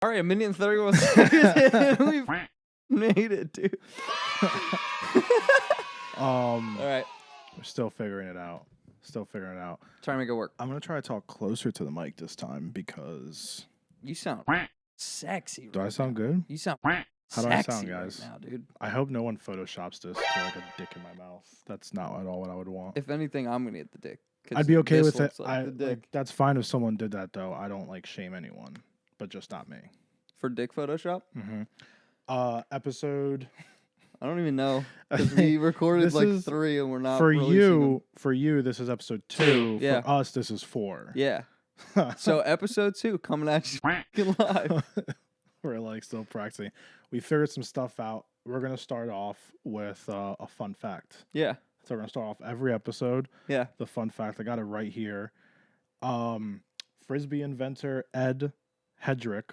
All right, a minute and 31 seconds. We've made it, dude. All right. We're still figuring it out. Try to make it work. I'm gonna try to talk closer to the mic this time because You sound sexy. do right I sound now. good? You sound How do I sexy sound, guys? right now, dude. I hope no one photoshops this to like a dick in my mouth. That's not at all what I would want. If anything, I'm gonna get the dick. 'Cause I'd be okay this with it. looks like the dick. That's fine if someone did that though. I don't like shame anyone, but just not me. For dick Photoshop? Episode. I don't even know. Because we recorded This like is 3 and we're not for releasing you. For you, this is episode 2. Yeah. For us, this is 4. them. Yeah. So episode 2 coming at you fucking live. We're like still practicing. We figured some stuff out. We're gonna start off with a fun fact. Yeah. So we're gonna start off every episode. Yeah. The fun fact. I got it right here. Frisbee inventor Ed Hedrick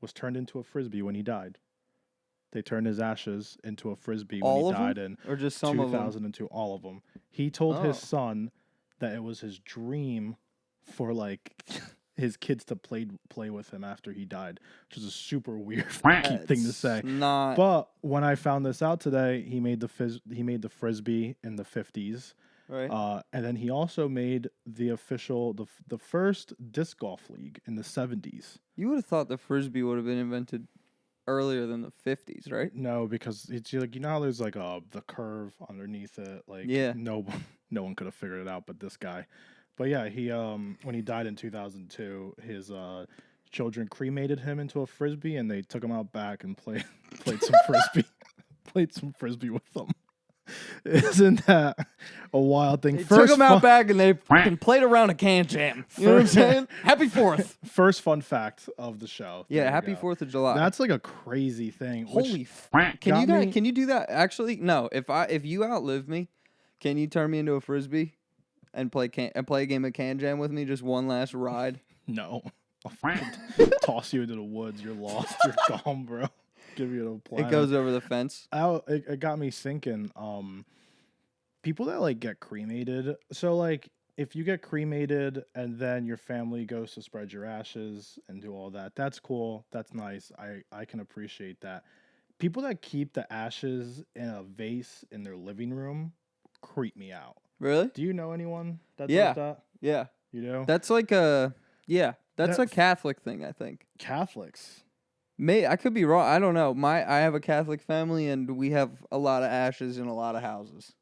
was turned into a frisbee when he died. They turned his ashes into a frisbee when All he of died them? in Or just some of them? 2002. All of them. He told his Oh. son that it was his dream for like his kids to play with him after he died, which is a super weird thing to say. Not. But when I found this out today, he made the frisbee in the 50s. Right. And then he also made the first disc golf league in the 70s. You would have thought the frisbee would have been invented earlier than the 50s, right? No, because it's like, you know how there's like the curve underneath it, like Yeah. no one could have figured it out but this guy. But yeah, he when he died in 2002, his children cremated him into a frisbee and they took him out back and played some frisbee, played some frisbee with them. Isn't that a wild thing? They took him out back and they fucking played around a can jam. You know what I'm saying? Happy 4th. First fun fact of the show. Yeah, There we happy go. 4th of July. That's like a crazy thing. Holy got Can you do that? Actually, no. If you outlive me, can you turn me into a frisbee and play a game of can jam with me? Just one last ride. No. I'll fucking toss you into the woods. You're lost. You're gone, bro. Give you a planet. It goes over the fence. It got me thinking. People that like get cremated. So like, if you get cremated and then your family goes to spread your ashes and do all that, that's cool. That's nice. I can appreciate that. People that keep the ashes in a vase in their living room creep me out. Really? Do you know anyone that Yeah. does that? Yeah. You know? That's like a That's a Catholic thing, I think. Catholics. I could be wrong. I don't know. I have a Catholic family, and we have a lot of ashes in a lot of houses.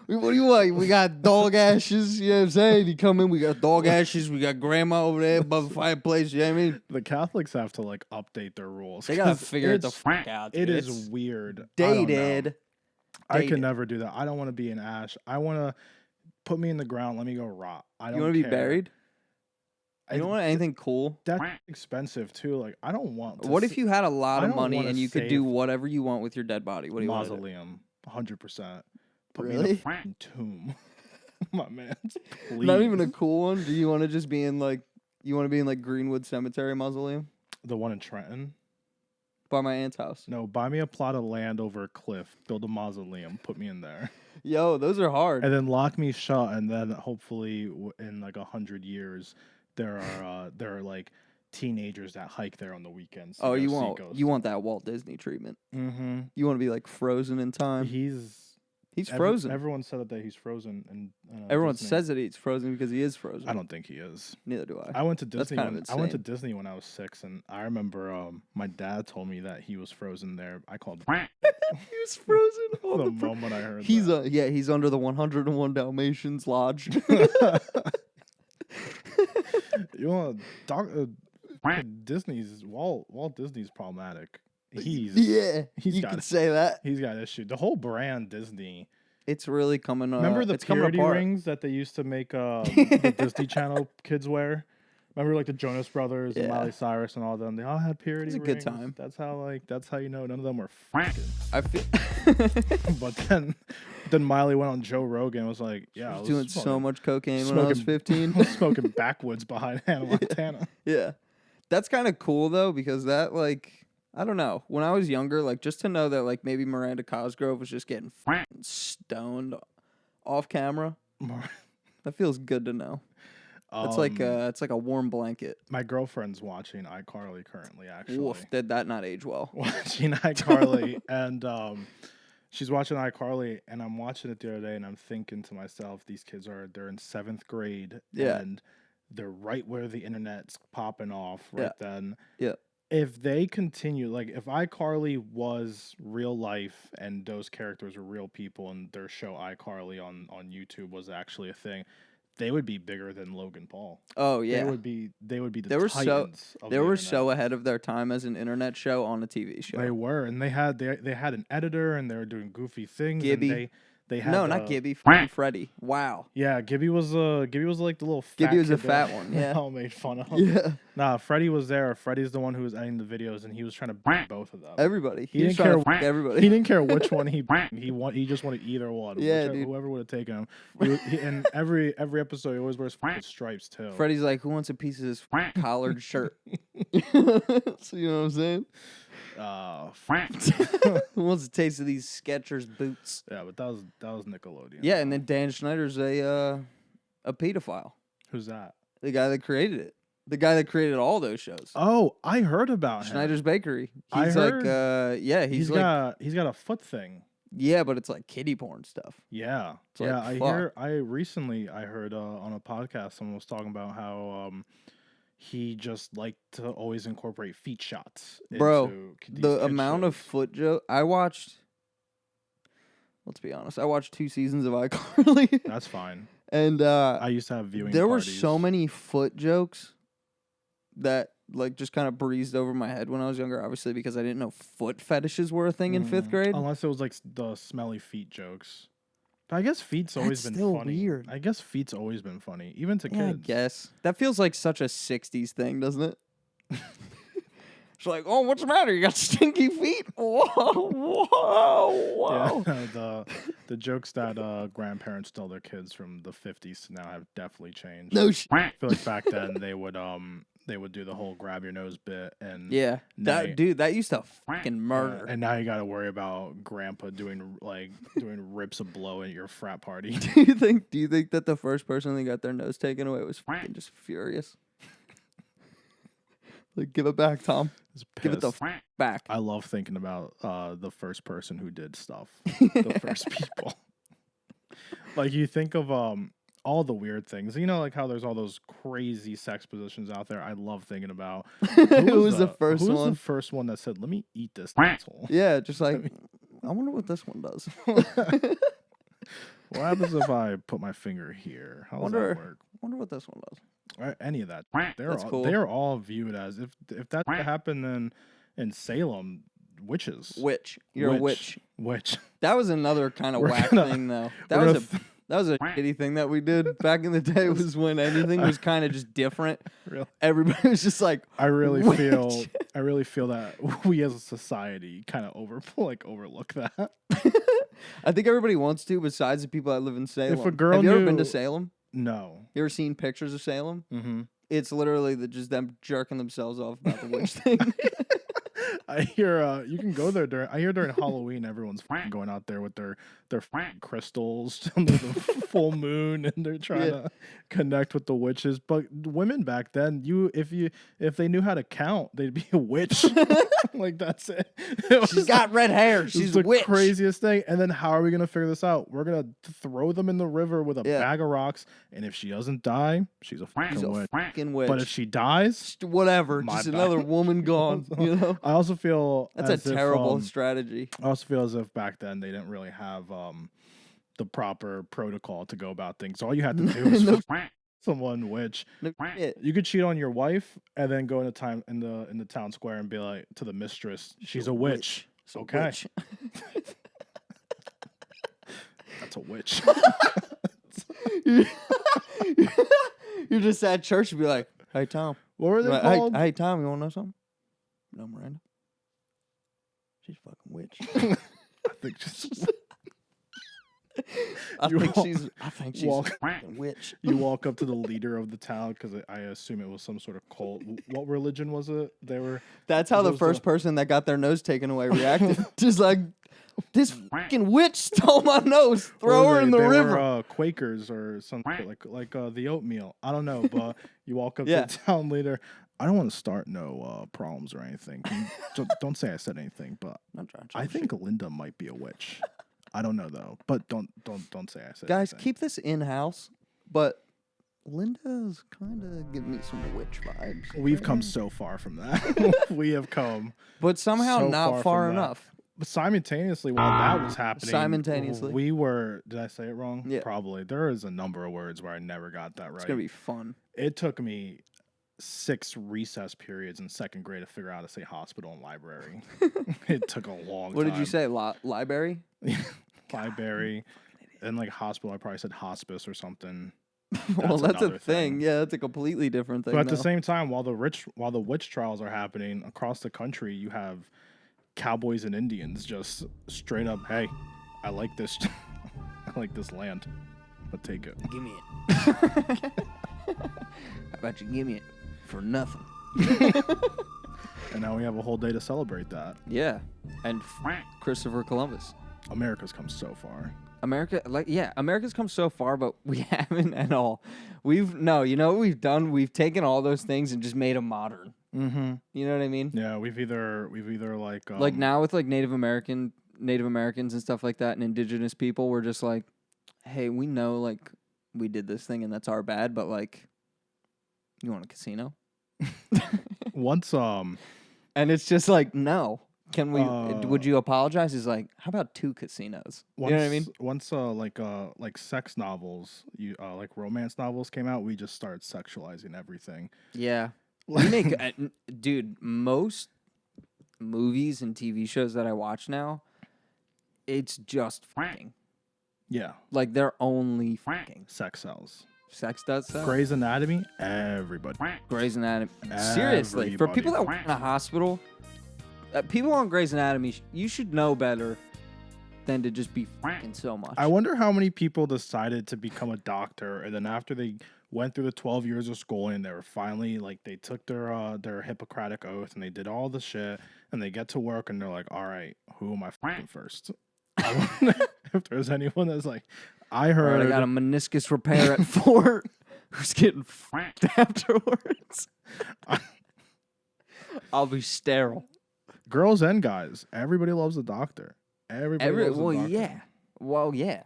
What do you want? We got dog ashes. You know what I'm saying? You come in, we got dog ashes. We got grandma over there above the fireplace. You know what I mean? The Catholics have to like update their rules. They gotta 'cause figure it the it's- fuck out. Dude. It is It's weird. I don't know. dated. I Dated. could never do that. I don't want to be an ash. I want to put me in the ground. Let me go rot. I don't. You want to be care. buried? I You don't want anything cool? That's expensive too. Like I don't want. To What if you had a lot I of don't money wanna and you could save do whatever you want with your dead body? What do you want? mausoleum? 100%. Put me in Really? a fucking tomb. My man, please. Not even a cool one. Do you want to just be in like? You want to be in like Greenwood Cemetery Mausoleum The one in Trenton. by my aunt's house? No, buy me a plot of land over a cliff. Build a mausoleum. Put me in there. Yo, those are hard. And then lock me shut, and then hopefully in like 100 years, there are like teenagers that hike there on the weekends. Oh, you want that Walt Disney treatment? Mm-hmm. You want to be like frozen in time? He's frozen. Everyone said that he's frozen, and Everyone Disney. says that he's frozen because he is frozen. I don't think he is. Neither do I. I went to That's Disney. kind of I went to insane. Disney when I was 6, and I remember my dad told me that he was frozen there. I called He was frozen. the moment I heard. He's that. he's under the 101 Dalmatians Lodge. You want to talk? Disney's Walt Disney's problematic. He's you got can it. say that. He's got issue. The whole brand Disney. It's really coming. Remember the it's coming purity apart. rings that they used to make the Disney Channel kids wear? Remember like the Jonas Brothers and Yeah. Miley Cyrus and all of them? They all had purity It was a rings. good time. That's how you know none of them were fucking. I feel But then Miley went on Joe Rogan and was like, "Yeah, I I was was doing so smoking- much cocaine when I was smoking- 15. I was smoking backwoods behind Hannah Montana." Yeah. That's kind of cool though, because that like I don't know. When I was younger, like just to know that like maybe Miranda Cosgrove was just getting stoned off camera, that feels good to know. It's like a warm blanket. My girlfriend's watching iCarly currently, actually. Woof, did that not age well? Watching iCarly, and she's watching iCarly, and I'm watching it the other day, and I'm thinking to myself, these kids they're in 7th grade, Yeah. and they're right where the internet's popping off right then. Yeah. If they continue, like if iCarly was real life and those characters were real people and their show iCarly on YouTube was actually a thing, they would be bigger than Logan Paul. Oh yeah. They would be the They were titans of They the were internet. so ahead of their time as an internet show on a TV show. They were, and they had an editor, and they were doing goofy things. Gibby. And they had not Gibby. Freddy. Wow. Yeah, Gibby was like the little fat Gibby was a kid fat that one. Yeah. all made fun of. Yeah. Nah, Freddy was there. Freddy's the one who was editing the videos, and he was trying to beat both of them. Everybody. He was didn't care. trying to everybody. He didn't care which one he just wanted either one. Yeah, dude. Whoever would have taken him. And every episode, he always wears fucking stripes too. Freddy's like, who wants a piece of this collared shirt? So you know what I'm saying? Who wants a taste of these Skechers boots? Yeah, but that was Nickelodeon. Yeah, and then Dan Schneider's a pedophile. Who's that? The guy that created it. The guy that created all those shows. Oh, I heard about him. Schneider's Bakery. I He's heard- like, yeah, He's got a foot thing. yeah, but it's like kiddie porn stuff. Yeah, It's like, I fuck. hear. I recently heard on a podcast someone was talking about how he just liked to always incorporate feet shots. Bro, into these The kid amount of shows. foot joke I watched. Let's be honest. I watched 2 seasons of iCarly, That's fine. and I used to have viewing. there were parties. so many foot jokes that like just kind of breezed over my head when I was younger. Obviously, because I didn't know foot fetishes were a thing in 5th grade. Unless it was like the smelly feet jokes. But I guess feet's always That's been still funny. weird. I guess feet's always been funny, even to Yeah, I kids. guess that feels like such a '60s thing, doesn't it? It's like, oh, what's the matter? You got stinky feet? Whoa, whoa. Yeah, the jokes that grandparents tell their kids from the 50s now have definitely changed. No shit. I feel like back then they would do the whole grab your nose bit and Yeah, Now that dude, that used to fucking yeah, murder. and now you got to worry about grandpa doing rips of blow at your frat party. Do you think that the first person that got their nose taken away was fucking just furious? Like, give it back, Tom. Just Give it the pissed. back. I love thinking about the first person who did stuff. The first people. Like you think of all the weird things. You know, like how there's all those crazy sex positions out there. I love thinking about Who was the first who was one? the first one that said, "Let me eat this asshole." Yeah, just like, I wonder what this one does. What happens if I put my finger here? How does that work? Wonder what this one does. Any of that. That's cool. They're all viewed as if that happened in Salem, witches. Witch. You're a witch. Witch. That was another kind of We're whack gonna- thing, though. we're gonna That was a shitty thing that we did back in the day. Was when anything was kind of just different. Really? Everybody was just like, I really Witch. feel that we as a society kind of overlook that. I think everybody wants to, besides the people that live in Salem. If a girl Have you ever been to knew- Salem? No. You ever seen pictures of Salem? Mm-hmm. It's literally just them jerking themselves off about the witch thing. I hear you can go there during Halloween. Everyone's going out there with their crystals under the full moon, and they're trying to connect with the witches. But women back then, if they knew how to count, they'd be a witch. Like that's it. She's got red hair. She's the a witch. craziest thing. And then how are we gonna figure this out? We're gonna throw them in the river with a bag of rocks, and if she doesn't die, she's a fucking She's a witch. fucking witch. But if she dies, whatever, My just bad. another woman gone. You know, I also feel that's as a if, terrible strategy. I also feel as if back then they didn't really have the proper protocol to go about things. All you had to do was No someone witch. No shit. You could cheat on your wife and then go in the town square and be like to the mistress, she's a witch. She's a Okay. witch. That's a witch. You're just at church and be like, "Hey Tom, What were they Right, called? hey Tom, you want to know something? No, Miranda. She's a fucking witch. I think just I You think walk- she's a fucking witch. you walk up to the leader of the town because I assume it was some sort of cult. What religion was it? They were That's how the Those first person that got their nose taken away reacted. Just like, This fucking witch stole my nose. Throw her in the river. Were, Quakers or something like the oatmeal. I don't know, but you walk up to Yeah. the town leader. I don't want to start no problems or anything. Don't say I said anything, but I think Linda might be a witch. I don't know though, but don't say I said. Guys, anything. keep this in house. But Linda's kind of giving me some witch vibes. We've come so far from that. We have come, but somehow so not far enough. But simultaneously, while that was happening, we were. Did I say it wrong? Yeah. Probably. There is a number of words where I never got that right. It's gonna be fun. It took me 6 recess periods in 2nd grade to figure out how to say hospital and library. It took a long time. What did you say? Library? Library. And like hospital, I probably said hospice or something. Well, that's a thing. Yeah, that's a completely different thing. But at the same time, while the witch trials are happening across the country, you have cowboys and Indians just straight up, hey, I like this I like this land. But take it. Give me it. How about you give me it for nothing? And now we have a whole day to celebrate that. Yeah. And Christopher Columbus. America's come so far. America's come so far, but we haven't at all. You know what we've done? We've taken all those things and just made them modern. Mm-hmm. You know what I mean? Yeah, we've either like now with like Native Americans and stuff like that, and indigenous people, we're just like, hey, we know like we did this thing and that's our bad, but like, you want a casino? Once and it's just like, no. Can we? Would you apologize? He's like, how about 2 casinos? You know what I mean? Once like sex novels, like romance novels came out, we just started sexualizing everything. Yeah, we make dude. Most movies and TV shows that I watch now, it's just fucking. Yeah, like they're only fucking. Sex sells. Sex does sell. Grey's Anatomy, everybody. Grey's Anatomy. Seriously, for people that work in a hospital. People on Grey's Anatomy, you should know better than to just be fucking so much. I wonder how many people decided to become a doctor, and then after they went through the 12 years of schooling, they were finally like they took their Hippocratic oath and they did all the shit, and they get to work and they're like, all right, who am I fucking first? I wonder if there's anyone that's like, I heard I got a meniscus repair at Fort who's getting fucked afterwards. I'll be sterile. Girls and guys, everybody loves a doctor. Everybody loves a doctor. Yeah. Well, yeah.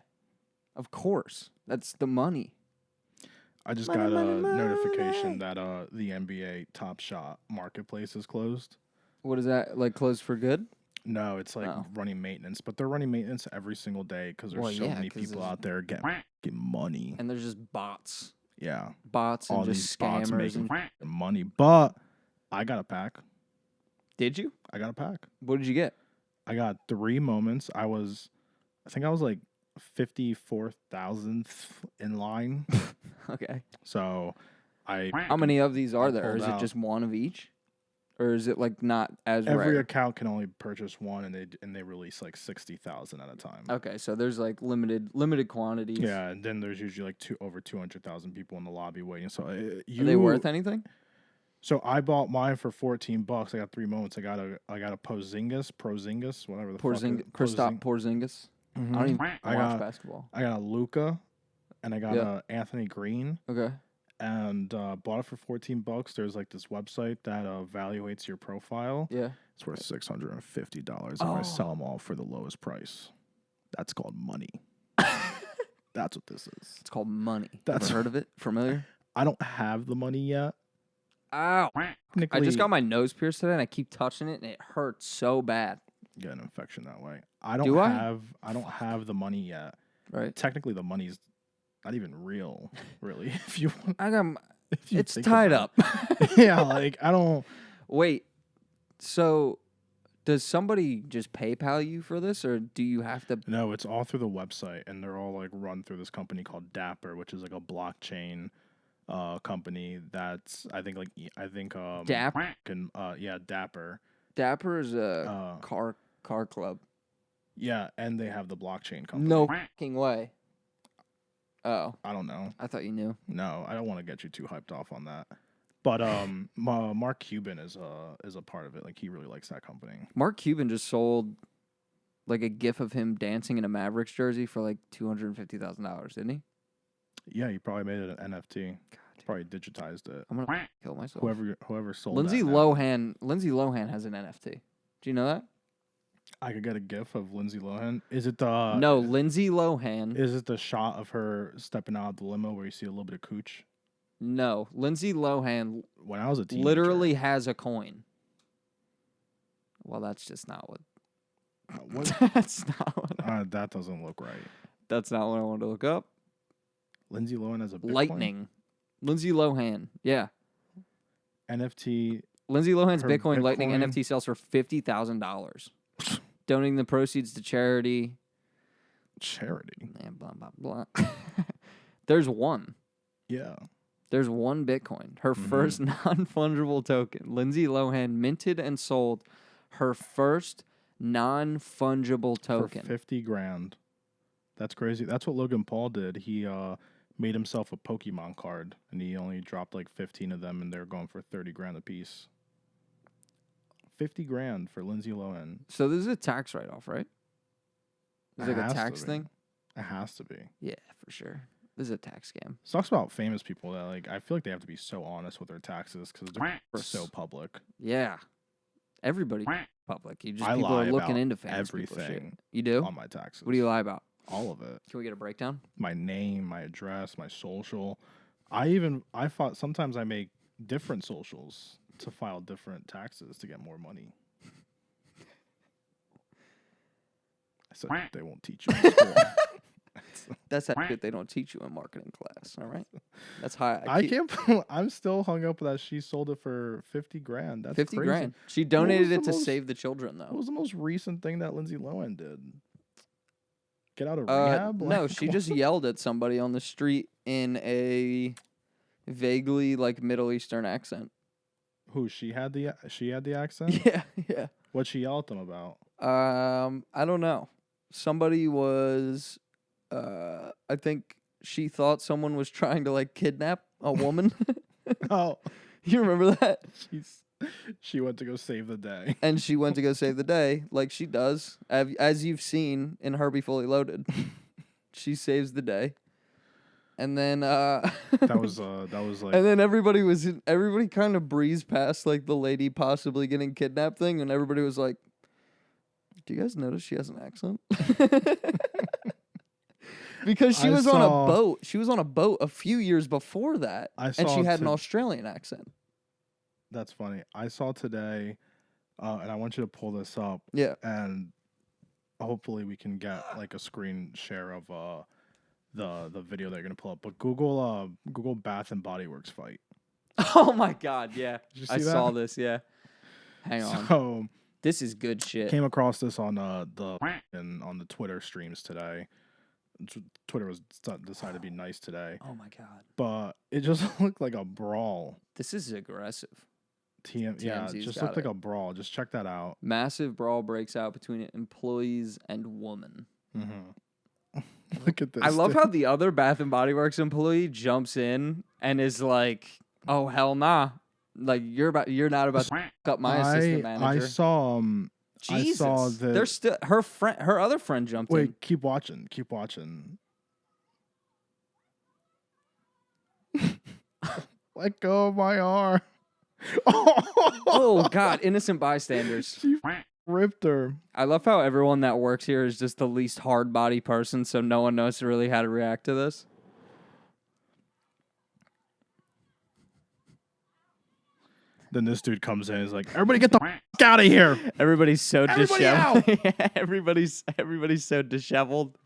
Of course. That's the money. I just got a notification that the NBA Top Shot marketplace is closed. What is that? Like closed for good? No, it's like running maintenance, but they're running maintenance every single day because there's so many people out there getting money. And there's just bots. Yeah. Bots and all just these bots scammers making money. But I got a pack. Did you? I got a pack. What did you get? I got 3 moments. I think I was like 54,000th in line. Okay. So How many of these are there? Is it just one of each? Or is it like not as rare? Every account can only purchase one, and they release like 60,000 at a time. Okay, so there's like limited quantities. Yeah, and then there's usually like over 200,000 people in the lobby waiting. So are they worth anything? So I bought mine for $14. I got 3 moments. I got a Porzingis, whatever the fuck. Kristaps Porzingis. Mm-hmm. I don't even watch basketball. I got a Luka, and I got a Anthony Green. Okay. And bought it for $14. There's like this website that evaluates your profile. Yeah. It's worth $650 if I sell them all for the lowest price. That's called money. That's what this is. It's called money. Ever heard of it? Familiar? I don't have the money yet. Ow. I just got my nose pierced today and I keep touching it and it hurts so bad. Get an infection that way. I don't have the money yet. Right. Technically the money's not even real, really. If you it's tied up. Yeah, like I don't wait. So does somebody just PayPal you for this or do you have to No, it's all through the website and they're all like run through this company called Dapper, which is like a blockchain company that's Dapper? Dapper. Dapper is a car club. Yeah, and they have the blockchain company. No fucking way. Oh. I don't know. I thought you knew. No, I don't want to get you too hyped off on that. But Mark Cuban is a part of it. Like he really likes that company. Mark Cuban just sold like a gif of him dancing in a Mavericks jersey for like $250,000, didn't he? Yeah, he probably made it an NFT. Probably digitized it. I'm gonna kill myself. Whoever sold Lindsay that now. Lohan has an NFT. Do you know that? I could get a gif of Lindsay Lohan. Is it the No, Lindsay Lohan. Is it the shot of her stepping out of the limo where you see a little bit of cooch? No, Lindsay Lohan When I was a teenager, literally has a coin. Well, that's just not what. what? That's not what. That doesn't look right. That's not what I wanted to look up. Lindsay Lohan has a Bitcoin? Lightning. Lindsay Lohan. Yeah. NFT. Lindsay Lohan's Her Bitcoin Lightning Bitcoin- NFT sells for $50,000. Donating the proceeds to charity. Charity. And blah, blah, blah. There's one. Yeah. There's one Bitcoin. Her first non-fungible token. Lindsay Lohan minted and sold her first non-fungible token. For $50,000. That's crazy. That's what Logan Paul did. He made himself a Pokemon card, and he only dropped like 15 of them, and they're going for $30,000 a piece. $50,000 for Lindsay Lohan. So this is a tax write-off, right? Is it like a tax thing? It has to be. Yeah, for sure. This is a tax scam. It talks about famous people that like I feel like they have to be so honest with their taxes because they're so public. Yeah. Everybody public. You just I people lie are looking about into famous people shit. everything You do? on my taxes. What do you lie about? All of it. Can we get a breakdown? My name, my address, my social. I thought sometimes I make different socials to file different taxes to get more money. I said they won't teach you in school. That's that shit they don't teach you in marketing class. All right, that's high. I can't. I'm still hung up that she sold it for $50,000. That's $50,000. crazy. She donated it the to most- save the children, though. What was the most recent thing that Lindsay Lohan did? Get out of rehab? No, Like, she just yelled at somebody on the street in a vaguely like Middle Eastern accent. Who she had the accent? Yeah, yeah. What'd she yell at them about? I don't know. Somebody was, I think she thought someone was trying to like kidnap a woman. Oh, You remember that? she went to go save the day. And she went to go save the day, like she does, as you've seen in Herbie Fully Loaded. She saves the day, and then That was like and then everybody kind of breezed past like the lady possibly getting kidnapped thing, and everybody was like, "Do you guys notice she has an accent?" Because she was on a boat. She was on a boat a few years before that, and she had an Australian accent. That's funny. I saw today, and I want you to pull this up. Yeah. And hopefully we can get like a screen share of the video that you're gonna pull up. But Google Bath and Body Works fight. Oh my God! Yeah, Did you see I that? saw this. Yeah, hang on. So This is good shit. came across this on on the Twitter streams today. Twitter was decided to be nice today, Oh my God, but it just looked like a brawl. this is aggressive. Yeah, it TMZ's just got looked like it. a brawl. Just check that out. Massive brawl breaks out between employees and woman. Mm-hmm. Look at this. I love dude. how the other Bath and Body Works employee jumps in and is like, "Oh hell nah! Like you're not about to fuck up my assistant manager." I saw Jesus, I saw that. there's still her other friend jumped in. Wait, keep watching. Keep watching. Let go of my arm. Oh God, innocent bystanders. She ripped her. I love how everyone that works here is just the least hard body person, so no one knows really how to react to this. Then this dude comes in and is like, everybody get the f- out of here. Everybody's so Everybody disheveled. Everybody's so disheveled.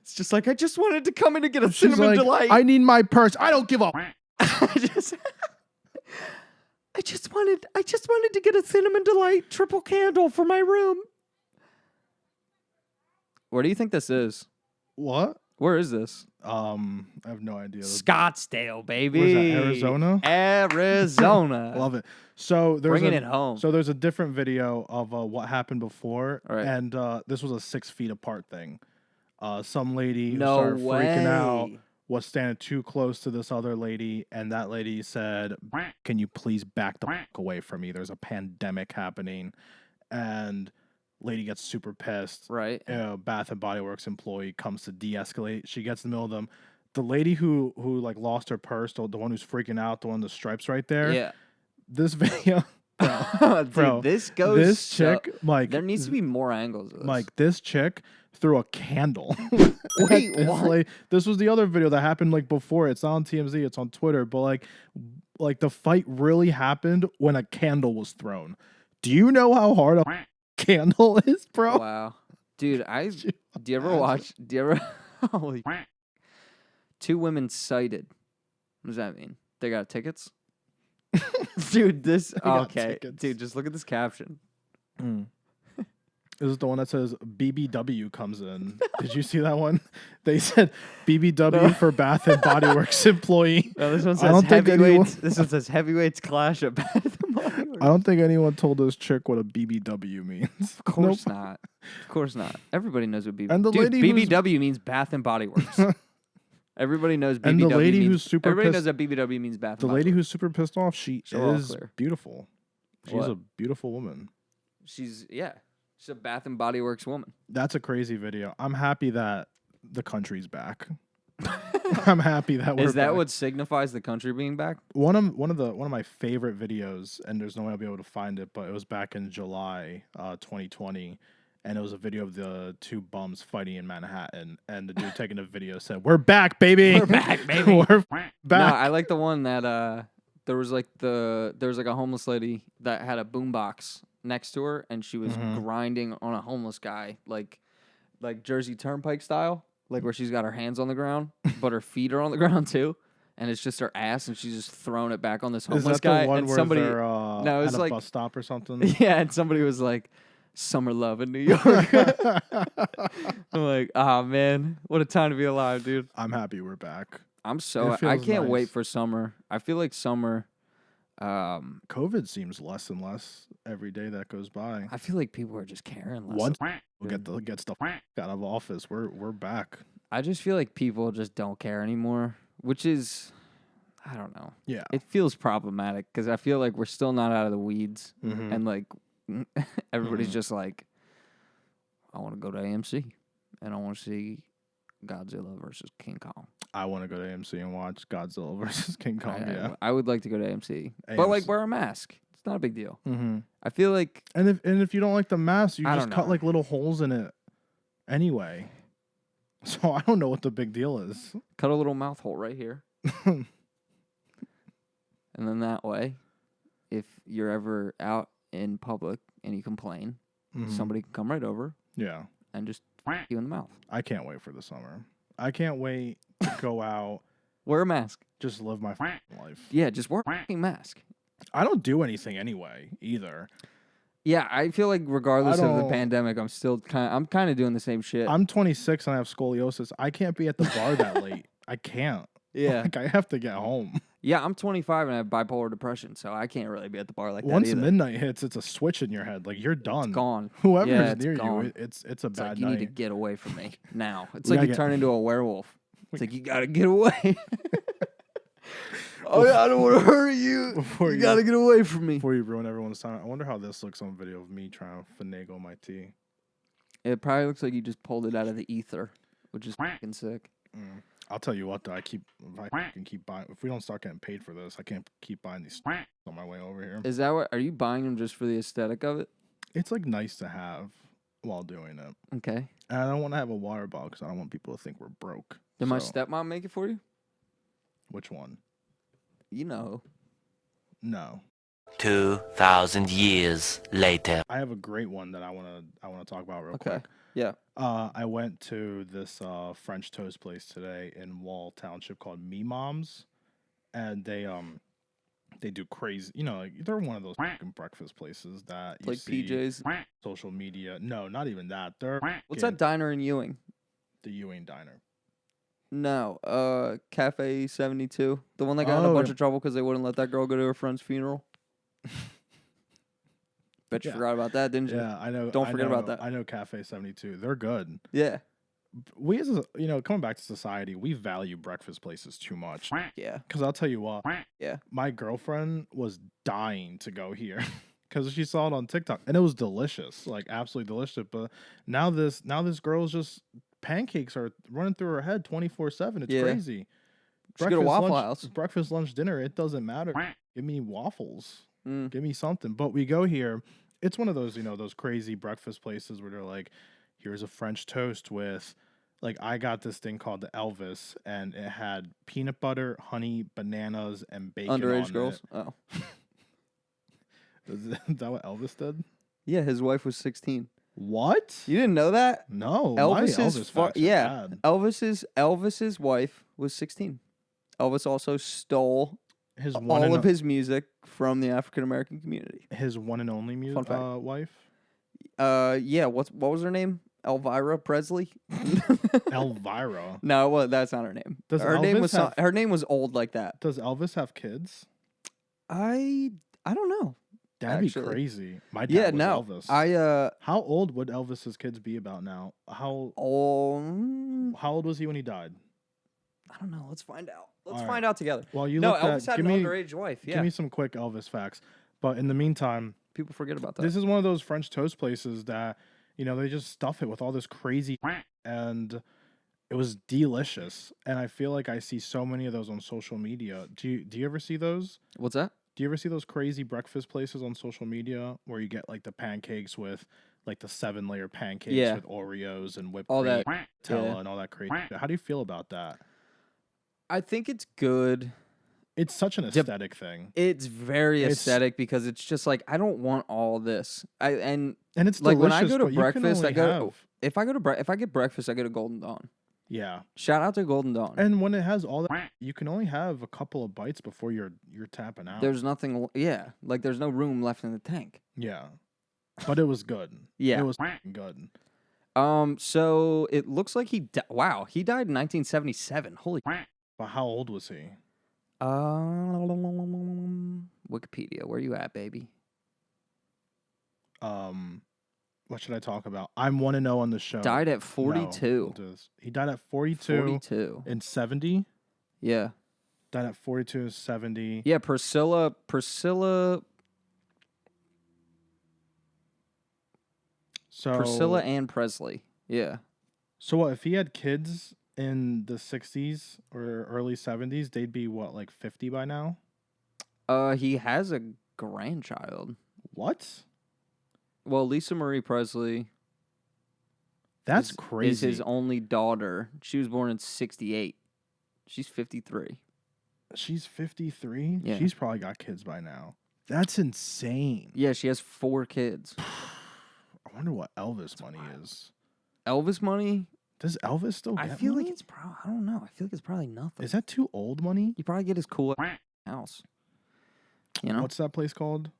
It's just like I just wanted to come in and get a She's cinnamon like, delight. I need my purse. I don't give a I just wanted to get a cinnamon delight triple candle for my room. Where do you think this is? What? Where is this? I have no idea. Scottsdale, baby. Where's that, Arizona? Arizona. Love it. So there's Bringing it home. So there's a different video of what happened before, All right. and this was a 6 feet apart thing. Some lady who No started freaking out way. was standing too close to this other lady, and that lady said, "Can you please back the fuck away from me? There's a pandemic happening." And Lady gets super pissed. Right. Bath and Body Works employee comes to de-escalate. She gets in the middle of them. The lady who like lost her purse, the one who's freaking out, the one with the stripes right there. Yeah. This video, Dude, bro, this goes. this chick, like, there needs to be more angles of this. like this chick threw a candle. Wait, what? This was the other video that happened like before. It's not on TMZ. It's on Twitter. But like the fight really happened when a candle was thrown. Do you know how hard a candle is, bro? Wow, dude. Do you ever watch? Do you ever? Holy. 2 women cited. What does that mean? They got tickets. Dude, this okay. Tickets. Dude, just look at this caption. This is the one that says BBW comes in. Did you see that one? They said BBW for Bath and Body Works employee. No, this one says heavyweights. This one says heavyweights clash at Bath and Body Works. I don't think anyone told this chick what a BBW means. Of course not. Of course not. Everybody knows what BBW. And the Dude, lady BBW means Bath and Body Works. Everybody knows BBW. And the lady means, who's super everybody pissed, knows that BBW means Bath. the and Body lady Works. who's super pissed off, she So is beautiful. She's What? a beautiful woman. She's a Bath and Body Works woman. That's a crazy video. I'm happy that the country's back. I'm happy that we're Is that back. what signifies the country being back? One of my favorite videos, and there's no way I'll be able to find it, but it was back in July 2020, and it was a video of the 2 bums fighting in Manhattan, and the dude taking a video said, "We're back, baby. We're back, baby. We're No, back." I like the one that there was like a homeless lady that had a boombox next to her, and she was grinding on a homeless guy, like Jersey Turnpike style, like where she's got her hands on the ground, but her feet are on the ground too, and it's just her ass, and she's just throwing it back on this homeless Is that guy. the one and where somebody, they're no, it was at a like bus stop or something? yeah, and somebody was like, "Summer love in New York." I'm like, ah, man, what a time to be alive, dude. I'm happy we're back. I feels can't wait nice. for summer. I feel like summer. COVID seems less and less every day that goes by. I feel like people are just caring less. Once we get stuff out of office, we're back. I just feel like people just don't care anymore, which is, I don't know. Yeah. It feels problematic because I feel like we're still not out of the weeds, Mhm. and like everybody's just like, I want to go to AMC, and I want to see Godzilla versus King Kong. I want to go to AMC and watch Godzilla versus King Kong. Yeah. I would like to go to AMC, but like wear a mask. It's not a big deal. Mm-hmm. I feel like, And if you don't like the mask, you I just don't cut know. like little holes in it anyway. So I don't know what the big deal is. cut a little mouth hole right here. And then that way, if you're ever out in public and you complain, Mhm. somebody can come right over Yeah. and just f you in the mouth. I can't wait for the summer. I can't wait to go out, Wear a mask. just live my life. Yeah, just wear a fucking mask. I don't do anything anyway either. Yeah, I feel like regardless I of the don't- pandemic, I'm kind of doing the same shit. I'm 26 and I have scoliosis. I can't be at the bar that late. I can't. yeah. Like I have to get home. Yeah, I'm 25 and I have bipolar depression, so I can't really be at the bar like Once that either. midnight hits, it's a switch in your head. Like you're done. It's gone. Whoever's Yeah, it's near gone. you, it's a It's bad like you night. need to get away from me now. It's We like gotta you get- turn into a werewolf. It's like you gotta get away. Oh yeah, I don't want to hurt you. Before You you- gotta get away from me. Before you ruin everyone's time, I wonder how this looks on video of me trying to finagle my tea. It probably looks like you just pulled it out of the ether, which is fucking sick. I'll tell you what, though, if I can keep buying, if we don't start getting paid for this, I can't keep buying these on my way over here. Is that what? Are you buying them just for the aesthetic of it? It's like nice to have while doing it. Okay. And I don't want to have a water bottle because I don't want people to think we're broke. Did my So, stepmom make it for you? which one? You know. No. 2,000 years later. I have a great one that I want to talk about real Okay. quick. Yeah. I went to this French toast place today in Wall Township called Me Moms, and they do crazy. You know, like they're one of those fucking breakfast places that you Like see PJs. social media. No, not even that. They're What's that diner in Ewing? The Ewing Diner. No. Cafe 72. The one that got in a Oh, bunch yeah. of trouble because they wouldn't let that girl go to her friend's funeral. Bet you Yeah. forgot about that, didn't you? Yeah, I know. Don't I forget about know- that. I know Cafe 72. They're good. Yeah. We as coming back to society, we value breakfast places too much. Yeah. Because I'll tell you what. Yeah. My girlfriend was dying to go here. because she saw it on TikTok and it was delicious, like absolutely delicious. But now this girl's just pancakes are running through her head 24/7. It's crazy. Just go to Waffle lunch, House. breakfast, lunch, dinner. It doesn't matter. Give me waffles. Mm. Give me something. But we go here. It's one of those, those crazy breakfast places where they're like, here's a French toast with, like, I got this thing called the Elvis, and it had peanut butter, honey, bananas, and bacon. Underage on girls. It. Oh. Is that what Elvis did? Yeah, his wife was 16. What? You didn't know that? No. Elvis's bad. Elvis's wife was 16. Elvis also stole all of his music from the African American community. His one and only wife. Yeah. What was her name? Elvira Presley. Elvira. No, well, that's not her name. Her name was old like that. Does Elvis have kids? I don't know. That'd be crazy. My dad was Elvis. How old would Elvis's kids be about now? How old was he when he died? I don't know. Let's find out. Let's find out together. Well, Elvis had an underage wife. Yeah. Give me some quick Elvis facts. But in the meantime, people forget about that. This is one of those French toast places that, they just stuff it with all this crazy, and it was delicious. And I feel like I see so many of those on social media. Do you ever see those? What's that? Do you ever see those crazy breakfast places on social media where you get like the pancakes with like the 7-layer pancakes with Oreos and whipped cream, Nutella, and all that crazy? How do you feel about that? I think it's good. It's such an aesthetic thing. It's very aesthetic because it's just like I don't want all this. And it's like delicious, when I go to breakfast, if I get breakfast, I go to Golden Dawn. Yeah. Shout out to Golden Dawn. And when it has all that, you can only have a couple of bites before you're tapping out. There's nothing. Yeah, like there's no room left in the tank. Yeah, but it was good. Yeah, it was good. So it looks like he died in 1977. Holy. But how old was he? Wikipedia, where you at, baby? What should I talk about? I'm 1-0 on the show. Died at 42. No, he died at 42. 42. In 70? Yeah. Died at 42 and 70. Yeah, Priscilla. So Priscilla and Presley. Yeah. So what, if he had kids in the 60s or early 70s, they'd be what, like 50 by now? He has a grandchild. What? Well, Lisa Marie Presley. That's crazy. Is his only daughter. She was born in 1968. She's 53. She's 53? Yeah. She's probably got kids by now. That's insane. Yeah, she has 4 kids. I wonder what Elvis money is. Elvis money? Does Elvis still get I feel money? like it's probably, I don't know. I feel like it's probably nothing. Is that too old money? You probably get his cool house. You know? What's that place called?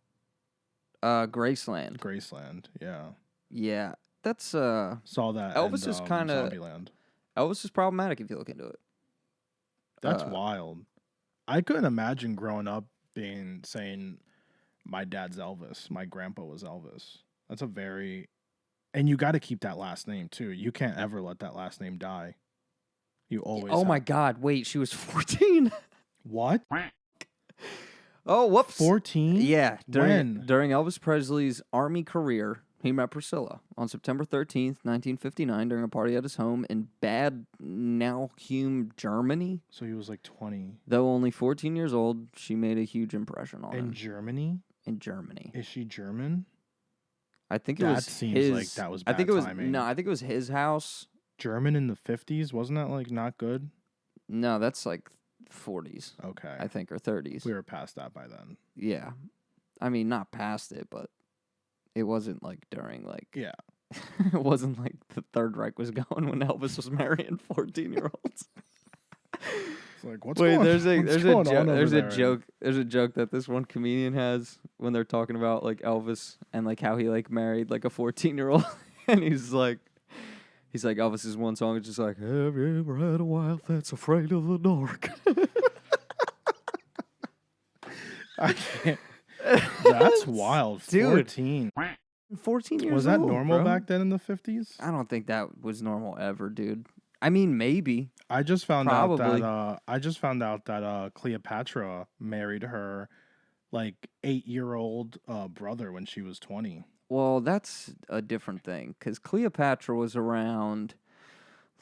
Graceland. Graceland, yeah. Yeah. That's saw that. Elvis is kind of Zombieland. Elvis is problematic if you look into it. That's wild. I couldn't imagine growing up saying my dad's Elvis, my grandpa was Elvis. That's a very, and you got to keep that last name too. You can't ever let that last name die. You always. Oh my God! Wait, she was 14. What? Oh, whoops. 14? Yeah. When? During Elvis Presley's army career, he met Priscilla on September 13th, 1959, during a party at his home in Bad Nauheim, Germany. So he was like 20. Though only 14 years old, she made a huge impression on him. In Germany? In Germany. Is she German? I think it was That seems like that was bad timing. I think it was his house. German in the 50s? Wasn't that like not good? No, that's like 40s. Okay. I think, or 30s. We were past that by then. Yeah. I mean, not past it, but it wasn't like during like... Yeah. It wasn't like the Third Reich was going when Elvis was marrying 14-year-olds. It's like, what's going on? There's a joke that this one comedian has when they're talking about like Elvis and like how he like married like a 14-year-old, and he's like Elvis's one song is just like, have you ever had a wife that's afraid of the dark? I can't. That's wild. Dude. 14. 14 years old. Was that normal bro. back then in the 50s? I don't think that was normal ever, dude. I mean, maybe. I just found out that Cleopatra married her like 8-year-old brother when she was 20. Well, that's a different thing because Cleopatra was around.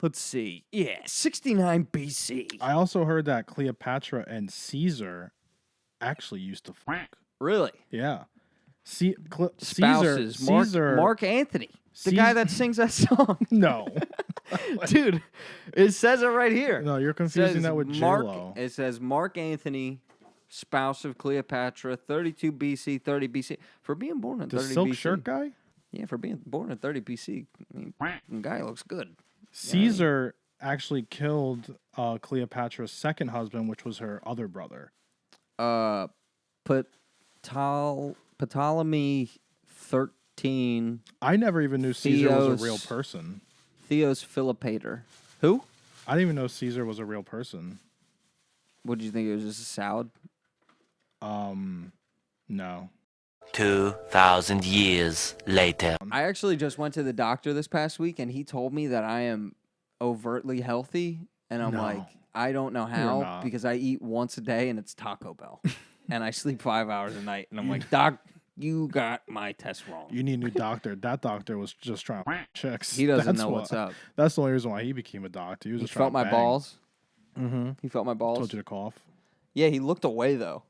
Let's see. Yeah, 69 BC. I also heard that Cleopatra and Caesar actually used to fuck. Really? Yeah. Spouses. Mark Anthony, the guy that sings that song. No. Dude, it says it right here. No, you're confusing that with J-Lo. It says Mark Anthony, spouse of Cleopatra, 32 BC, 30 BC. For being born in 30 BC. The silk shirt guy? Yeah, for being born in 30 BC. I mean, the guy looks good. Caesar actually killed Cleopatra's second husband, which was her other brother. Ptolemy 13. I never even knew Caesar was a real person. Theos Philopator. Who? I didn't even know Caesar was a real person. What did you think? It was just a salad? No. 2,000 years later. I actually just went to the doctor this past week, and he told me that I am overtly healthy, and I'm like, I don't know how, because I eat once a day, and it's Taco Bell, and I sleep 5 hours a night, and I'm like, Doc, you got my test wrong. You need a new doctor. That doctor was just trying to checks. He doesn't know what's up. That's the only reason why he became a doctor. He was just felt my bang. balls. Mm-hmm. He felt my balls. Told you to cough. Yeah, he looked away, though.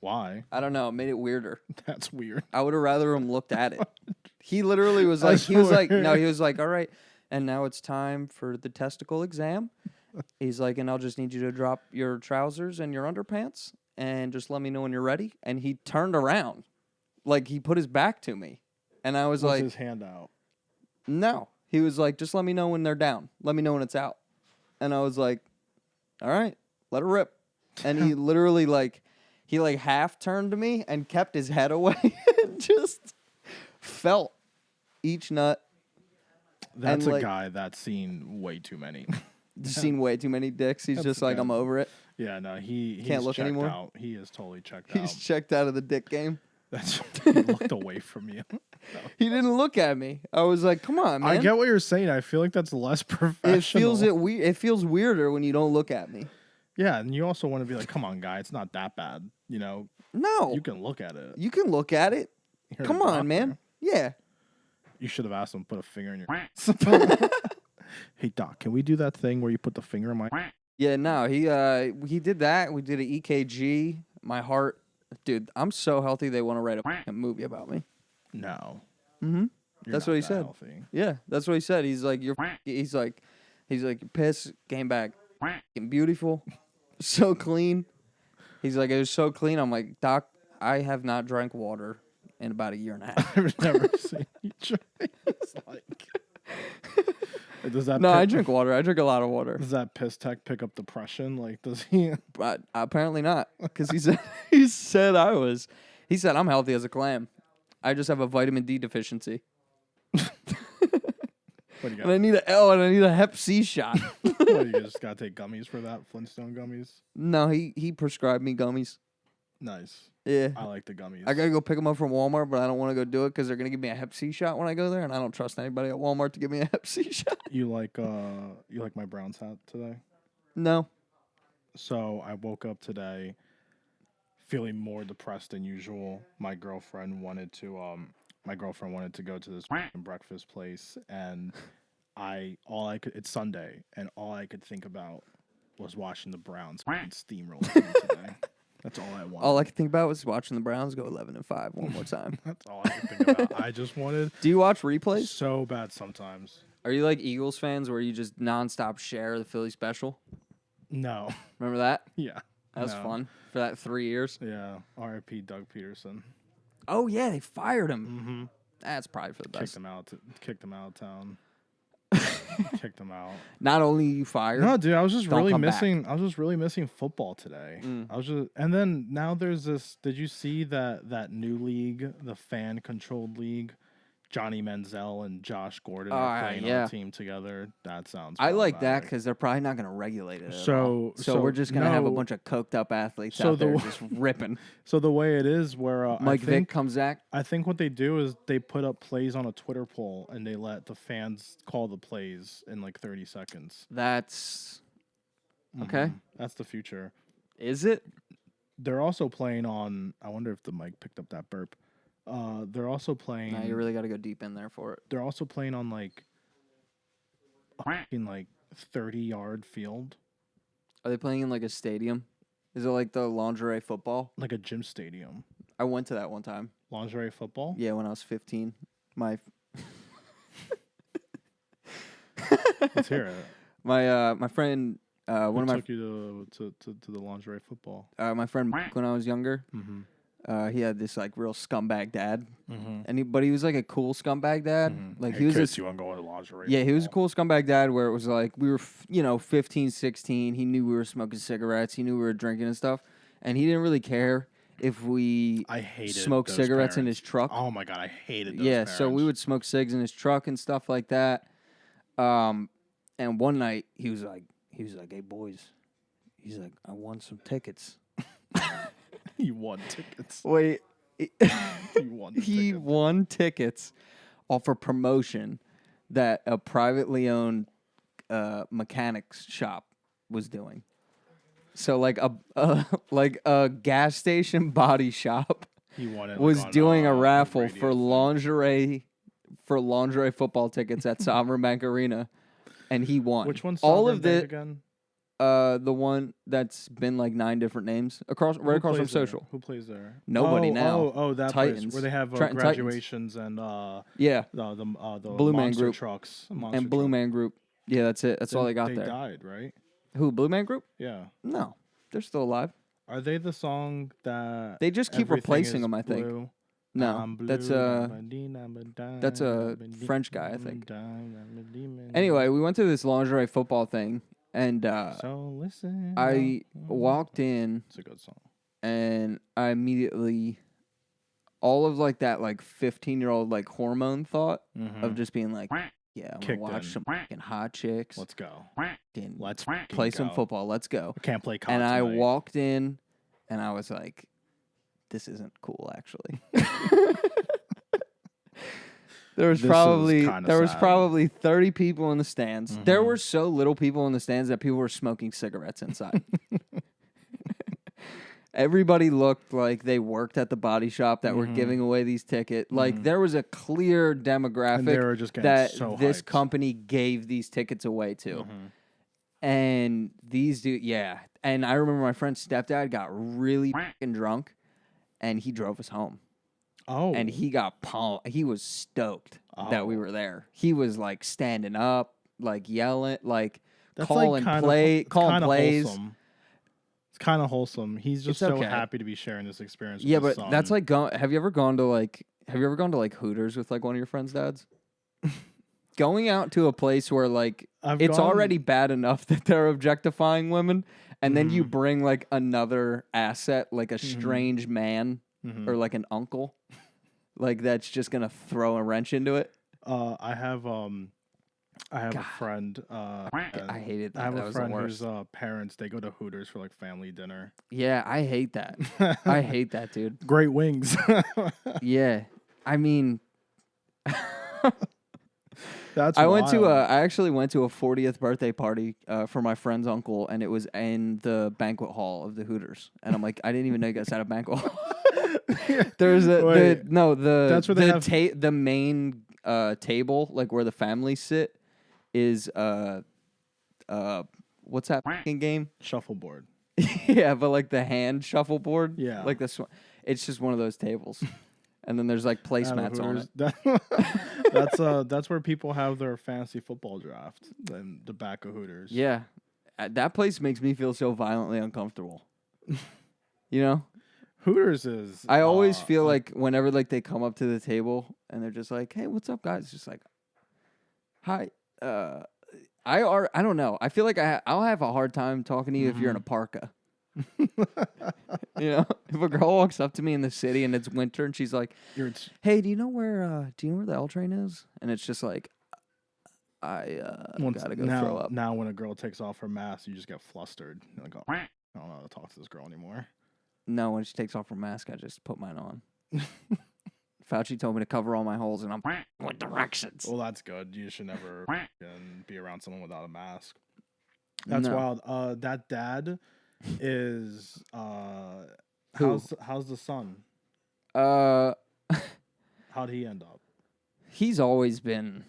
Why? I don't know. It made it weirder. That's weird. I would have rather him looked at it. He literally was like, he was like, all right, and now it's time for the testicle exam. He's like, and I'll just need you to drop your trousers and your underpants and just let me know when you're ready. And he turned around. Like, he put his back to me. And I was like... his hand out? No. He was like, just let me know when they're down. Let me know when it's out. And I was like, all right, let it rip. And he literally, like... He, like, half turned to me and kept his head away and just felt each nut. That's a guy that's seen way too many. Seen way too many dicks. He's just like, I'm over it. Yeah, no, he can't look checked anymore. Out. He is totally checked out. He's checked out of the dick game. He looked away from you. No. He didn't look at me. I was like, come on, man. I get what you're saying. I feel like that's less professional. It feels weirder when you don't look at me. Yeah, and you also want to be like, come on, guy, it's not that bad. You know? No. You can look at it. You can look at it. You're come on, man. Yeah. You should have asked him to put a finger in your... Hey, Doc, can we do that thing where you put the finger in my... Yeah, no, he did that. We did an EKG. My heart... Dude, I'm so healthy they want to write a movie about me. No. Mm-hmm. That's what he said. Healthy. Yeah, that's what he said. He's like, he's like, your piss came back beautiful, so clean. He's like, it was so clean. I'm like, Doc, I have not drank water in about a year and a half. I've never seen you drink. It's like... Does that I drink water. I drink a lot of water. Does that piss tech pick up depression? Like, does he? But apparently not, because he said I'm healthy as a clam. I just have a vitamin D deficiency. What do you got? And I need a Hep C shot. What, you just gotta take gummies for that? Flintstone gummies? No, he prescribed me gummies. Nice. Yeah. I like the gummies. I gotta go pick them up from Walmart, but I don't want to go do it because they're gonna give me a Hep C shot when I go there, and I don't trust anybody at Walmart to give me a Hep C shot. You like my Browns hat today? No. So I woke up today feeling more depressed than usual. My girlfriend wanted to go to this breakfast place, and it's Sunday, and all I could think about was watching the Browns steamroll today. That's all I wanted. All I could think about was watching the Browns go 11-5 one more time. That's all I could think about. I just wanted... Do you watch replays? So bad sometimes. Are you like Eagles fans where you just nonstop share the Philly special? No. Remember that? Yeah. That was fun for that 3 years. Yeah. R.I.P. Doug Peterson. Oh, yeah. They fired him. Mm-hmm. That's probably for the best. Kicked him out of town. Kicked him out. Not only you fired. No, dude, I was just really missing. Back. I was just really missing football today. And then now there's this. Did you see that new league, the fan controlled league? Johnny Manziel and Josh Gordon are playing on a team together. That sounds. I like that because they're probably not going to regulate it. So we're just going to have a bunch of coked up athletes out there just ripping. So the way it is, where Mike Vick comes back. I think what they do is they put up plays on a Twitter poll and they let the fans call the plays in like 30 seconds. That's okay. That's the future. Is it? They're also playing on. I wonder if the mic picked up that burp. They're also playing. Nah, you really got to go deep in there for it. They're also playing on like a fucking like 30-yard field, Are they playing in like a stadium? Is it like the lingerie football? like a gym stadium. I went to that one time. Lingerie football. Yeah, when I was 15. My Let's hear it. my friend Who one of my took you to the lingerie football? my friend Mike, when I was younger, Mm-hmm. he had this like real scumbag dad, Mm-hmm. and but he was like a cool scumbag dad. Like Hey, he was kids, this, you want to go to lingerie? yeah, he was a football? cool scumbag dad where it was like we were 15, 16. He knew we were smoking cigarettes. He knew we were drinking and stuff, and he didn't really care if we I hated smoked those cigarettes in parents. his truck. Oh my god, I hated those Yeah, parents. so we would smoke cigs in his truck and stuff like that. And one night he was like, "Hey boys," he's like, "I won some tickets." He won tickets. Wait, He won. The he tickets. won tickets off a promotion that a privately owned mechanics shop was doing. So like a gas station body shop He won it. was like, on, doing a raffle radio for thing. lingerie football tickets at Sovereign Bank Arena, and he won. Which one's all Sovereign of Bank the again? the one that's been like 9 different names right Who across from plays there? Social. Who plays there? Nobody now. Oh, that Titans. place where they have Trenton Titans. graduations and Yeah, the Blue Man monster Group. trucks and Blue Man Group. Yeah, that's it. That's all they got They there. died, right? Who? Blue Man Group? Yeah. No, they're still alive. Are they the song that They just keep everything replacing is them, I think. blue? No, I'm blue, that's that's a French guy, I think. Anyway, we went to this lingerie football thing, and So listen. I walked in, It's a good song. and I immediately, all of like that like 15-year-old like hormone thought of just being like, yeah, I'm gonna Kicked watch in. some fucking hot chicks. Let's go. fucking Let's play some go. football. Let's go. I can't play COD And I tonight. walked in, and I was like, this isn't cool, actually. There was This is kinda sad. probably 30 people in the stands. There Mhm. were so little people in the stands that people were smoking cigarettes inside. Everybody looked like they worked at the body shop that were giving away these tickets. Like there was a clear And they demographic were just getting that so this hyped. company gave these tickets away to. Mhm. And these dude, yeah. And I remember my friend's stepdad got really fucking drunk, and he drove us home. Oh. And he got pumped. He was stoked that we Oh. were there. He was like standing up, like yelling, like That's calling it's calling kinda plays. Wholesome. It's kind of wholesome. He's just It's so okay. happy to be sharing this experience with Yeah, his but that's son. like have you ever gone to like Hooters with like one of your friends' dads? Going out to a place where like I've it's gone- already bad enough that they're objectifying women, and then you Mhm. bring like another asset, like a strange man Mhm. or like an uncle, like that's just gonna throw a wrench into it. I have a God. friend. I hated that. I have That a was friend the whose worst. parents they go to Hooters for like family dinner. Yeah, I hate that. I hate that, dude. Great wings. Yeah, I mean, That's I actually went to a 40th birthday party for my friend's uncle, and it was in the banquet hall of the Hooters. And I'm like, I didn't even know you guys had a banquet hall. There's Wait, that's where they have- the main table, like where the families sit, is what's that fucking game? shuffleboard. Yeah, but like the hand shuffleboard. Yeah. like this one. It's just one of those tables, and then there's like At a placemats on it. Hooters. That's where people have their fantasy football draft. In the back of Hooters. Yeah, that place makes me feel so violently uncomfortable. You know, Hooters is. I always feel like whenever like they come up to the table and they're just like, "Hey, what's up, guys?" Just like, "Hi." I don't know. I feel like I'll have a hard time talking to you if you're in a parka. You know, if a girl walks up to me in the city and it's winter and she's like, "Hey, do you know where the L train is?" And it's just like, I gotta go now, throw up. Now, when a girl takes off her mask, you just get flustered. You're like, oh, I don't know how to talk to this girl anymore. No, when she takes off her mask, I just put mine on. Fauci told me to cover all my holes, and I'm with directions. Well, that's good. You should never be around someone without a mask. That's No. wild. That dad is Who? How's the son? Uh, How'd he end up? he's always been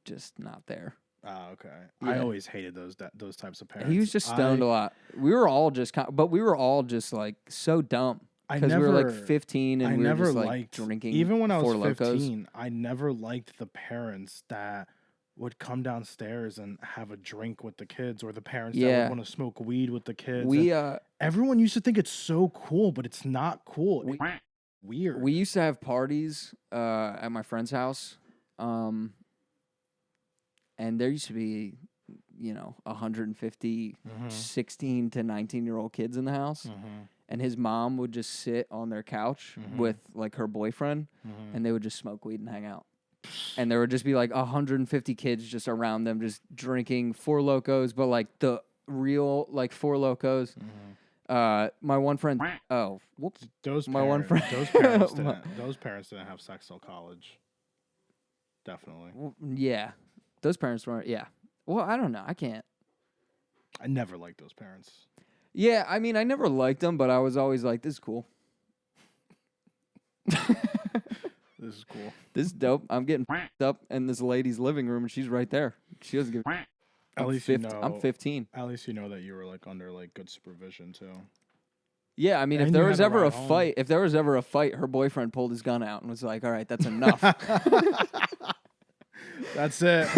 just not there. Okay. I Yeah. always hated those types of parents. He was just stoned a lot. We were all just but we were all just like so dumb because we were like 15 and we were just like drinking. Even when I was Four 15, Locos. I never liked the parents that would come downstairs and have a drink with the kids, or the parents that would want to smoke weed with the kids. Everyone used to think it's so cool, but it's not cool. Weird. We used to have parties at my friend's house. And there used to be, 150 16 to 19-year-old kids in the house. And his mom would just sit on their couch with, like, her boyfriend, and they would just smoke weed and hang out. And there would just be, like, 150 kids just around them just drinking Four Locos, but, like, the real, like, Four Locos. My one friend... Oh, whoops. Those parents didn't have sex till college. Definitely. Yeah. Those parents weren't, yeah. Well, I don't know. I can't. I never liked those parents. Yeah, I mean, I never liked them, but I was always like, this is cool. This is cool. This is dope. I'm getting up in this lady's living room, and she's right there. She doesn't give At least you know. I'm 15. At least you know that you were, like, under, like, good supervision, too. Yeah, I mean, if there was ever a fight, her boyfriend pulled his gun out and was like, all right, that's enough. That's it.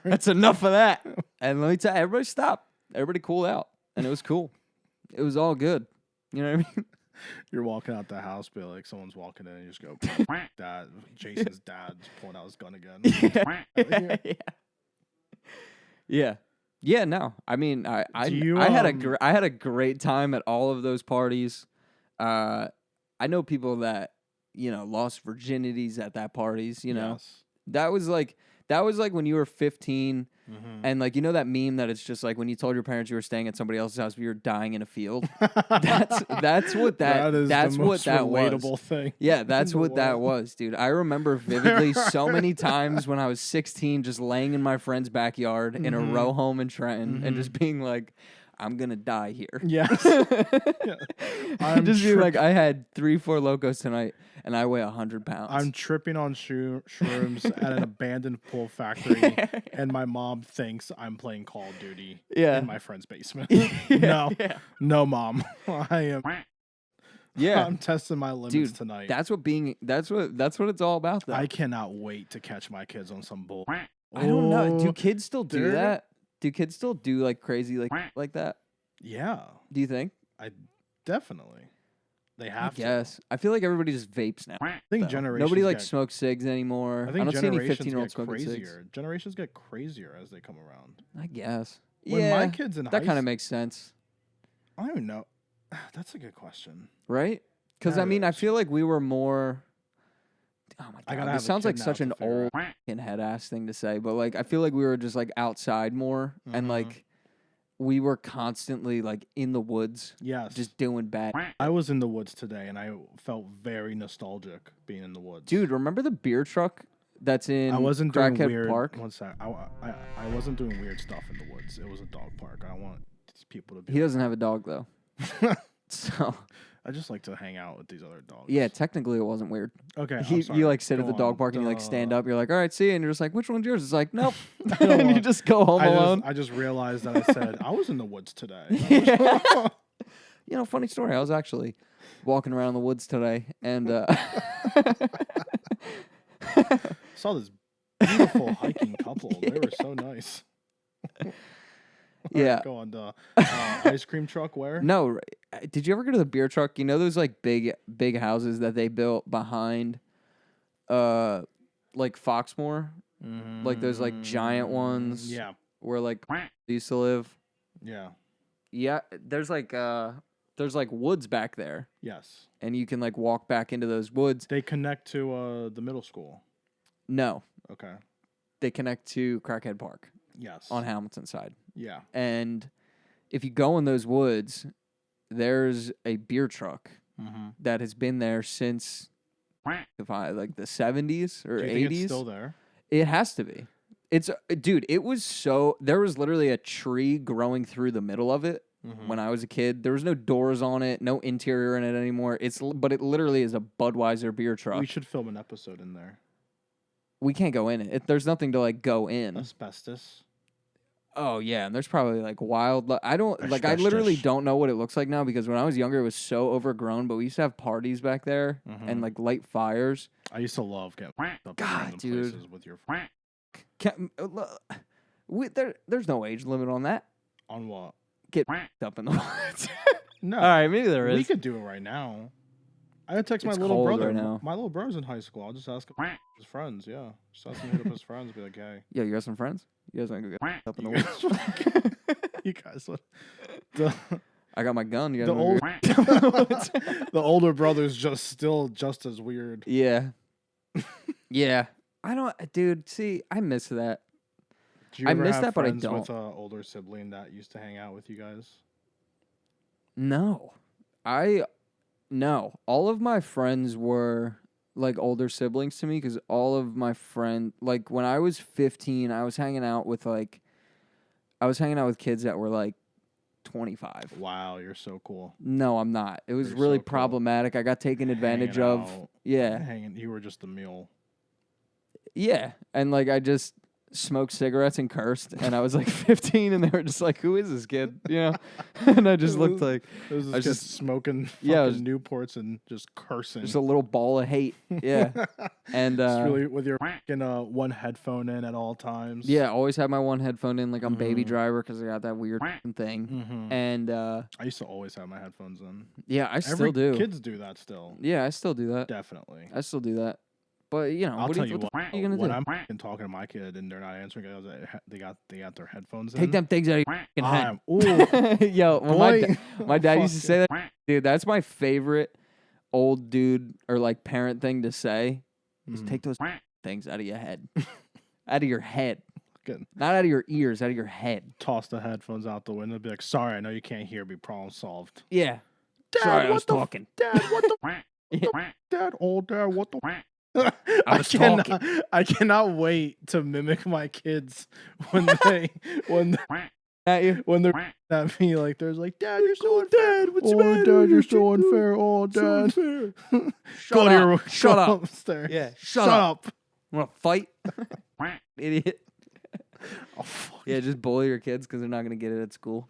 That's enough of that. And let me tell you, everybody stopped. Everybody cooled out. And it was cool. It was all good. You know what I mean? You're walking out the house, but like someone's walking in and you just go, Dad, Jason's dad's pulling out his gun again. Yeah, no. I mean, I had a great time at all of those parties. I know people that, lost virginities at that parties, you know. Yes. That was like when you were 15 and like that meme that it's just like when you told your parents you were staying at somebody else's house but you were dying in a field. that's what that relatable was. Thing. Yeah, that's what that was, dude. I remember vividly so many times when I was 16 just laying in my friend's backyard in a row home in Trenton and just being like, I'm gonna die here. Yes. I'm just being like, I had 3-4 Locos tonight, and I weigh 100 pounds. I'm tripping on shrooms at an abandoned pool factory, and my mom thinks I'm playing Call of Duty in my friend's basement. No, Mom, I am. Yeah, I'm testing my limits tonight. That's what it's all about. Though I cannot wait to catch my kids on some bull. I don't know. Do kids still do that? Do kids still do like crazy like that? Yeah. Do you think? I definitely. They have to. Yes. I feel like everybody just vapes now. I think generations nobody smokes cigs anymore. I don't see any 15-year-olds smoking cigs. Generations get crazier as they come around. I guess. When my kids in that kind of makes sense. I don't even know. That's a good question. Right? Because I mean, I feel like we were more. Oh my god! This sounds like such an old head ass thing to say, but like I feel like we were just like outside more, and like we were constantly like in the woods. Yes, just doing bad. I was in the woods today, and I felt very nostalgic being in the woods. Dude, remember the beer truck that's in? I wasn't doing Crackhead weird. Park? One sec. I wasn't doing weird stuff in the woods. It was a dog park. I don't want people to be. He doesn't have a dog though, so. I just like to hang out with these other dogs. Yeah, technically it wasn't weird. Okay, you like sit at the dog park and you like stand up. You're like, all right, see you. And you're just like, which one's yours? It's like, nope. And you just go home alone. I just realized that I said, I was in the woods today. Funny story. I was actually walking around the woods today and saw this beautiful hiking couple. They were so nice. Yeah. Right, go on the ice cream truck where? No. Did you ever go to the beer truck? You know those like big houses that they built behind like Foxmore? Like those like giant ones. Yeah. Where like they used to live. Yeah. Yeah. There's like woods back there. Yes. And you can like walk back into those woods. They connect to the middle school. No. Okay. They connect to Crackhead Park. Yes. On Hamilton side. Yeah. And if you go in those woods, there's a beer truck that has been there since the 70s or 80s. Do you think it's still there? It has to be. Dude, it was there was literally a tree growing through the middle of it when I was a kid. There was no doors on it, no interior in it anymore. But it literally is a Budweiser beer truck. We should film an episode in there. We can't go in it. There's nothing to like go in. Asbestos. Oh yeah, and there's probably like wild. I don't like. I literally don't know what it looks like now because when I was younger, it was so overgrown. But we used to have parties back there and like light fires. I used to love getting up in random dude. places with your. There's no age limit on that. On what? Get up in the woods. No. All right, maybe there is. We could do it right now. I would text It's my little cold brother. right now. My little brother's in high school. I'll just ask his friends. Yeah, just ask him to hit up his friends. Be like, hey. Yo, you got some friends? You guys want to go get up in the You woods? guys, you guys the I got my gun. You guys old, wanna go- the older brother's still just as weird. Yeah. Yeah. I don't, dude. See, I miss that. Do you I ever miss have that, but I friends don't. with an older sibling that used to hang out with you guys? No. No. All of my friends were like older siblings to me because all of my friends, like when I was 15, I was hanging out with kids that were like 25. Wow, you're so cool. No, I'm not. It was You're really so cool. problematic. I got taken advantage Hanging of. out. Yeah. You were just a mule. Yeah. And like I just smoked cigarettes and cursed and I was like 15 and they were just like, who is this kid? You know? And I just looked like It was I was just smoking Yeah, it fucking Newports and just cursing. just a little ball of hate. Yeah. And Just really with your fucking one headphone in at all times. yeah, always had my one headphone in like I'm Baby Driver because I got that weird thing. Mm-hmm. And I used to always have my headphones in. yeah, I Every still do. Kids do that still. Yeah, I still do that. Definitely. I still do that. But you know, I'll tell what you the what. f- are you gonna When do? I'm fucking talking to my kid and they're not answering, they got their headphones in. Take them things out of your fucking head. Ooh, Yo, when boy. my dad used to say that. Dude, that's my favorite old dude or like parent thing to say. Is take those things out of your head. Out of your head. Good. Not out of your ears, out of your head. Toss the headphones out the window. Be like, sorry, I know you can't hear me. Problem solved. Yeah. Dad, Sorry, I what was the talking. Dad, what the Yeah. Dad, old dad, what the I was talking. I cannot wait to mimic my kids when At you. when they're at me like there's like, Dad, you're so unfair. Dad, what's the Oh, matter? Dad, you're so unfair. Oh, Dad. Shut up. Shut go up. upstairs. Yeah. Shut up. Want to fight? Idiot. Oh, fuck. Yeah, just bully your kids because they're not gonna get it at school.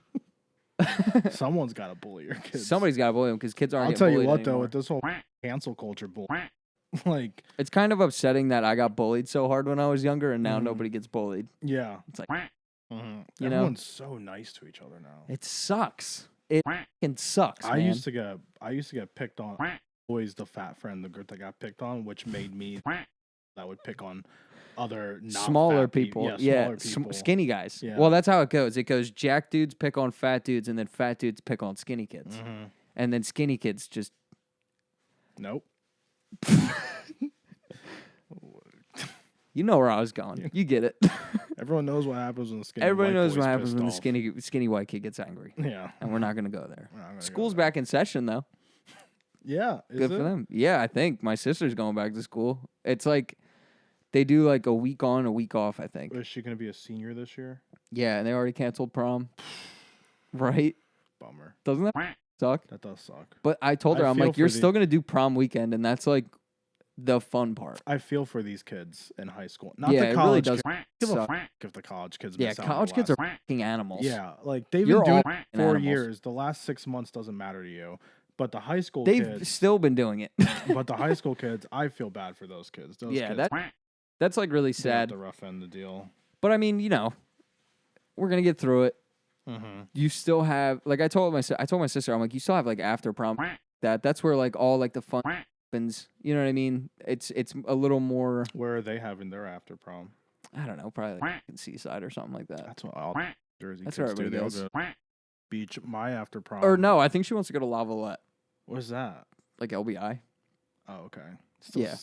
Someone's got to bully your kids. Somebody's got to bully them because kids aren't. I'll getting tell you bullied what, though, anymore. with this whole cancel culture bull, like, It's kind of upsetting that I got bullied so hard when I was younger, and now nobody gets bullied. yeah. It's like You You know? Everyone's so nice to each other now. it sucks. It fucking sucks, man. I used to get picked on. Always the fat friend, the group that got picked on, which made me that would pick on other not smaller fat people. Yeah, smaller people. Skinny guys. Yeah. Well, that's how it goes. It goes jack dudes pick on fat dudes, and then fat dudes pick on skinny kids, and then skinny kids just. Nope. You know where I was going. You get it. Everyone knows what happens when the skinny. Everybody white knows boy's what happens pissed when the off. skinny white kid gets angry, Yeah. and we're not gonna go there. We're not gonna go School's there. back in session though. Yeah. Is Good it? for them. Yeah, I think my sister's going back to school. It's like they do like a week on, a week off. I think. Is she gonna be a senior this year? Yeah, and they already canceled prom. Right? Bummer. Doesn't that suck? That does suck. But I told her, I I'm feel like, for you're the- still gonna do prom weekend, and that's like the fun part. I feel for these kids in high school. Not Yeah, the it really college does kids. Give a suck. fuck if the college kids. Yeah, miss out on college the kids are last- fucking animals. Yeah, like they've You're been doing all it fucking 4 animals. years. The last 6 months doesn't matter to you, but the high school They've kids. still been doing it. But the high school kids, I feel bad for those kids. Those Yeah, kids, that's like really they got sad. the rough end of the deal. But I mean, you know, we're gonna get through it. Mm-hmm. You still have like I told my sister, I'm like, you still have like after prom. That's where like all like the fun happens. You know what I mean? It's a little more. Where are they having their after prom? I don't know, probably like in Seaside or something like that. That's what all Jersey That's kids where do. everybody They'll goes. go beach. My after prom. Or no, I think she wants to go to Lavalette, What's that? like LBI. Oh, okay. Still Yeah.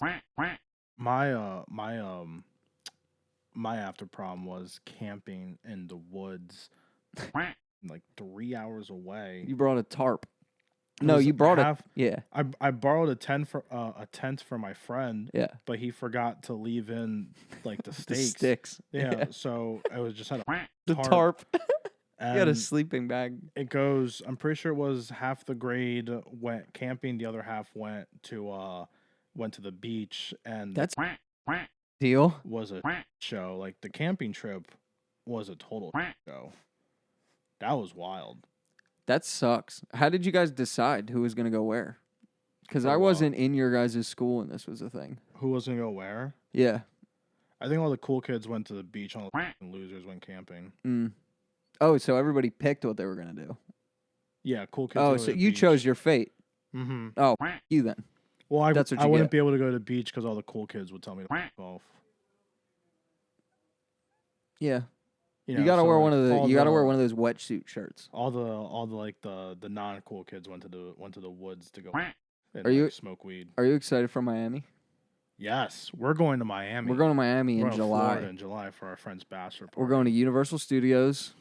My after prom was camping in the woods, like 3 hours away. You brought a tarp. It No, was you brought half- Yeah, I borrowed a tent for my friend, yeah. but he forgot to leave in like the The stakes. sticks. Yeah, so I was just had a The tarp. And You got a sleeping bag. it goes. I'm pretty sure it was half the grade went camping, the other half went to the beach, and That's deal. was a show. Like the camping trip was a total show. That was wild. That sucks. How did you guys decide who was gonna go where? Because For I what? wasn't in your guys' school when this was a thing. Who was gonna go where? Yeah. I think all the cool kids went to the beach, all the losers went camping. Mm. Oh, so everybody picked what they were gonna do. Yeah, cool kids. Oh, so you chose your fate. Mm-hmm. Oh, you then. Well, That's what I you wouldn't get. be able to go to the beach because all the cool kids would tell me to f off. Yeah. You know, gotta so, wear like, one of the. all You gotta wear one of those wetsuit shirts. All the like the non cool kids went to the woods to go. And, Are you- like, smoke weed? Are you excited for Miami? Yes, we're going to Miami. We're going to Miami We're in going to July. Florida in July for our friend's bachelor party. We're going to Universal Studios,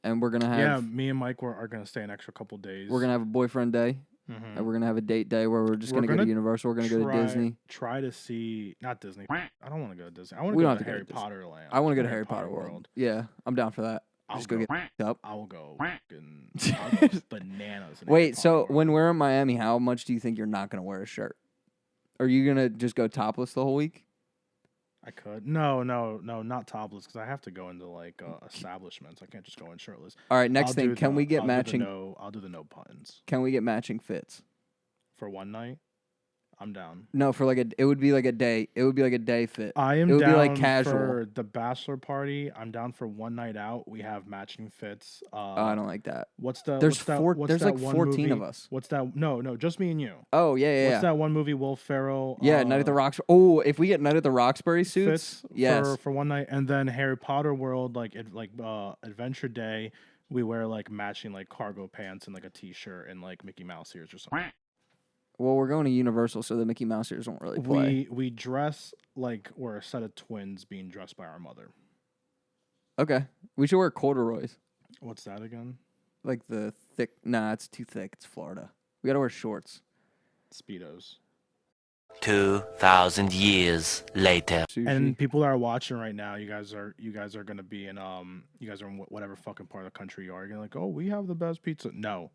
and we're gonna have. Yeah, me and Mike are going to stay an extra couple days. We're gonna have a boyfriend day, Mhm. and we're gonna have a date day where we're just We're gonna go to gonna Universal. We're gonna go to Disney. Try to see not Disney. I don't want to go to Disney. I want We to don't go to have to go Harry to Disney. Potter land. I want to go to Harry Potter World. Yeah, I'm down for that. I'll Just go go- get up. I'll go I'll go bananas. In Harry Wait, Potter so World. when we're in Miami, how much do you think you're not gonna wear a shirt? Are you gonna just go topless the whole week? I could no, not topless because I have to go into like establishments. I can't just go in shirtless. All right, next I'll thing, do can the- we get I'll do the matching? I'll do the no buttons Can we get matching fits? for one night. I'm down. No, for like it would be like a day. It would be like a day fit. I am It would down be like casual. for the bachelor party. I'm down for one night out. We have matching fits. Oh, I don't like that. What's the There's what's that, four. what's There's that like one 14 movie? of us. What's that? No, just me and you. Oh yeah. What's that one movie? Will Ferrell. Yeah, Night at the Roxbury. Oh, if we get Night at the Roxbury suits, fits yes. for one night, and then Harry Potter World, like Adventure Day, we wear like matching like cargo pants and like a t-shirt and like Mickey Mouse ears or something. Well, we're going to Universal, so the Mickey Mouse ears won't really play. We dress like we're a set of twins being dressed by our mother. Okay, we should wear corduroys, What's that again? like the thick. Nah, it's too thick. It's Florida. We gotta wear shorts. Speedos. 2,000 years later. Sushi. And people that are watching right now, you guys are gonna be in you guys are in whatever fucking part of the country you are. You're gonna like, oh, we have the best pizza. No,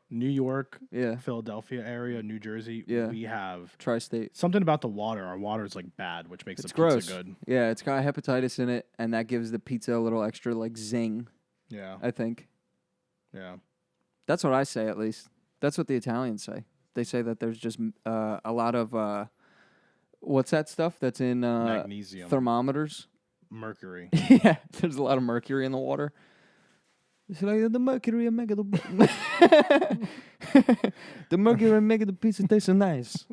New York, yeah, Philadelphia area, New Jersey. Yeah. We have tri-state. something about the water. Our water is like bad, which makes It's the pizza gross. good. Yeah, it's got hepatitis in it, and that gives the pizza a little extra like zing. Yeah, I think yeah. that's what I say. At least that's what the Italians say. They say that there's just a lot of what's that stuff that's in Magnesium, thermometers. mercury. Yeah, there's a lot of mercury in the water. It's like the mercury make the the mercury make the pizza taste nice.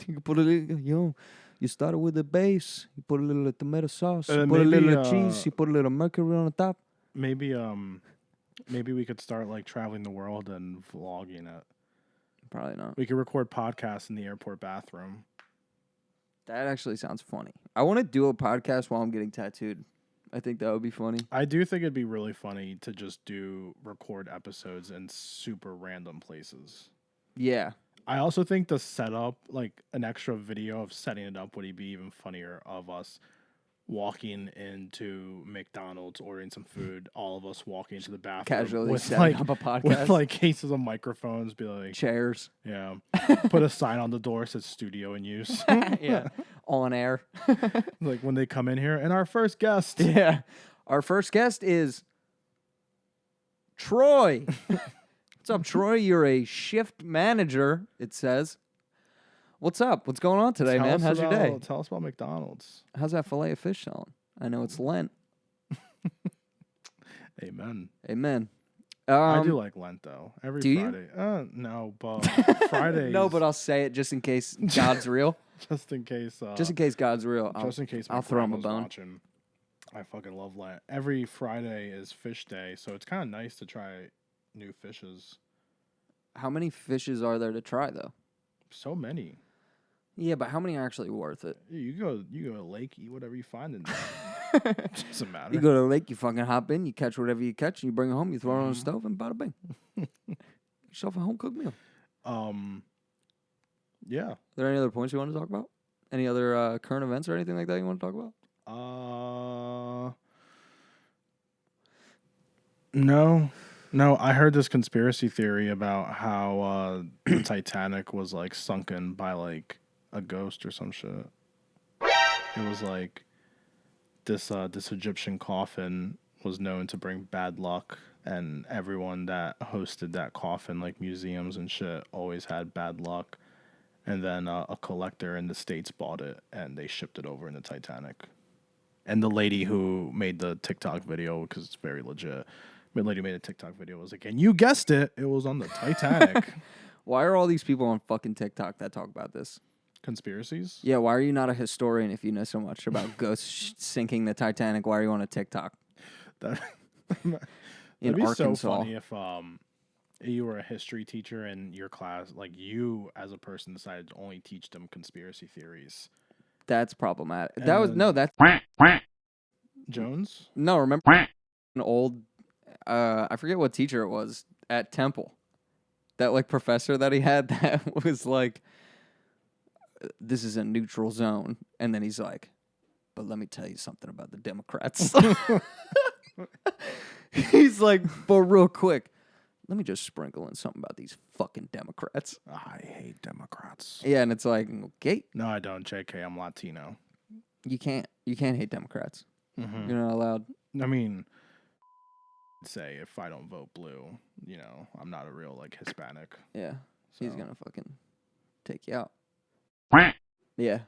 You put a little, you start with the base. You put a little tomato sauce. You put a maybe, little cheese. You put a little mercury on the top. Maybe we could start like traveling the world and vlogging it. Probably not. We could record podcasts in the airport bathroom. That actually sounds funny. I want to do a podcast while I'm getting tattooed. I think that would be funny. I do think it'd be really funny to just record episodes in super random places. Yeah. I also think the setup, like an extra video of setting it up, would be even funnier of us walking into McDonald's, ordering some food, all of us walking into the bathroom Casually with setting like up a podcast. with like cases of microphones, be like, Chairs. yeah, put a sign on the door that says studio in use. Yeah. On air. Like when they come in here, and our first guest. Yeah. Our first guest is Troy. What's up, Troy? You're a shift manager, it says. What's up? What's going on today, Tell man? us How's your day? Tell us about McDonald's. How's that fillet of fish selling? I know it's Lent. Amen. Amen. I do like Lent though. Every do you? Friday. No, but Fridays. No, but I'll say it just in case God's real. just in case. Just in case God's real. Just in case. My I'll throw him a grandma's bone. Watching. I fucking love Lent. Every Friday is fish day, so it's kind of nice to try new fishes. How many fishes are there to try, though? So many. Yeah, but how many are actually worth it? You go to lake, eat whatever you find in there. Doesn't matter. You go to the lake, you fucking hop in, you catch whatever you catch, and you bring it home, you throw it on the stove, and bada bing. Yourself a home cooked meal. Yeah. Are there any other points you want to talk about? Any other current events or anything like that you want to talk about? No. No, I heard this conspiracy theory about how the Titanic was like sunken by like a ghost or some shit. It was like this Egyptian coffin was known to bring bad luck, and everyone that hosted that coffin, like museums and shit, always had bad luck. And then a collector in the States bought it, and they shipped it over in the Titanic. And the lady who made the TikTok video, because it's very legit, the lady who made a TikTok video was like, and you guessed it, it was on the Titanic. Why are all these people on fucking TikTok that talk about this? Conspiracies? Yeah, why are you not a historian if you know so much about ghosts sinking the Titanic? Why are you on a TikTok? That'd In be Arkansas. so funny if you were a history teacher and your class, like you as a person, decided to only teach them conspiracy theories. That's problematic. And That was then- no, that's Jones? no. Remember an old, I forget what teacher it was at Temple, that like professor that he had that was like, this is a neutral zone, and then he's like, but let me tell you something about the Democrats. He's like, but real quick, let me just sprinkle in something about these fucking Democrats. I hate Democrats. Yeah, and it's like, okay, No, I don't. JK, I'm Latino. you can't hate Democrats. Mm-hmm. You're not allowed. I mean, say if I don't vote blue, you know, I'm not a real like Hispanic. Yeah, So. he's gonna fucking take you out. Yeah,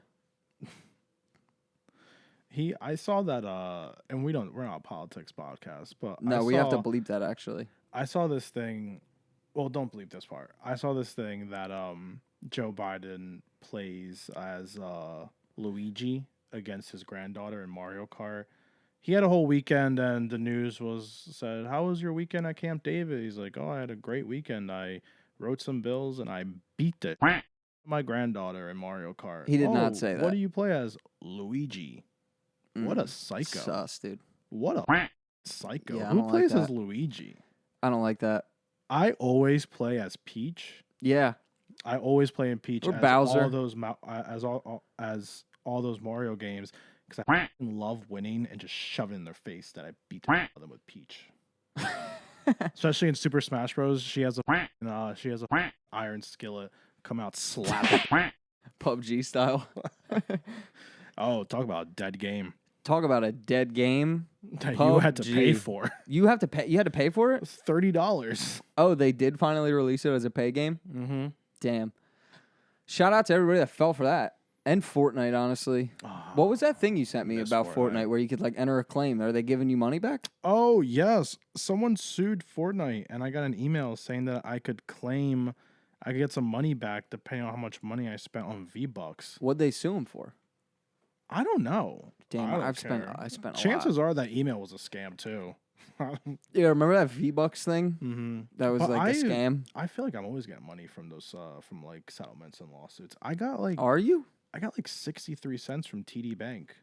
I saw that and we're not a politics podcast, but no, we have to bleep that actually. I saw this thing. Well, don't bleep this part. I saw this thing that Joe Biden plays as Luigi against his granddaughter in Mario Kart. He had a whole weekend, and the news said, "How was your weekend at Camp David?" He's like, "Oh, I had a great weekend. I wrote some bills and I beat it. My granddaughter in Mario Kart." He did not say What that. do you play as? Luigi. What a psycho. Sus, dude. What a psycho. Yeah, I Who don't like plays that. as Luigi? I don't like that. I always play as Peach. Yeah, I always play in Peach Or as Bowser. all those as all those Mario games because I f***ing love winning and just shoving in their face that I beat the hell out of them with Peach. Especially in Super Smash Bros. She has a iron skillet come out slap it. PUBG style. Oh, talk about a dead game Talk about a dead game. that you had to pay PUBG. for. You have to pay. You had to pay for it. It's $30. Oh, they did finally release it as a pay game. Mm-hmm. Damn. Shout out to everybody that fell for that. And Fortnite, honestly. What was that thing you sent me miss about Fortnite. Fortnite where you could like enter a claim? Are they giving you money back? Oh, yes. Someone sued Fortnite, and I got an email saying that I could get some money back depending on how much money I spent on V-Bucks. What'd they sue him for? I don't know. Damn, I I spent a Chances lot. are that email was a scam, too. Yeah, remember that V-Bucks thing? Mm-hmm. That was But like a scam. I feel like I'm always getting money from those, from like settlements and lawsuits. I got like Are you? 63 cents from TD Bank.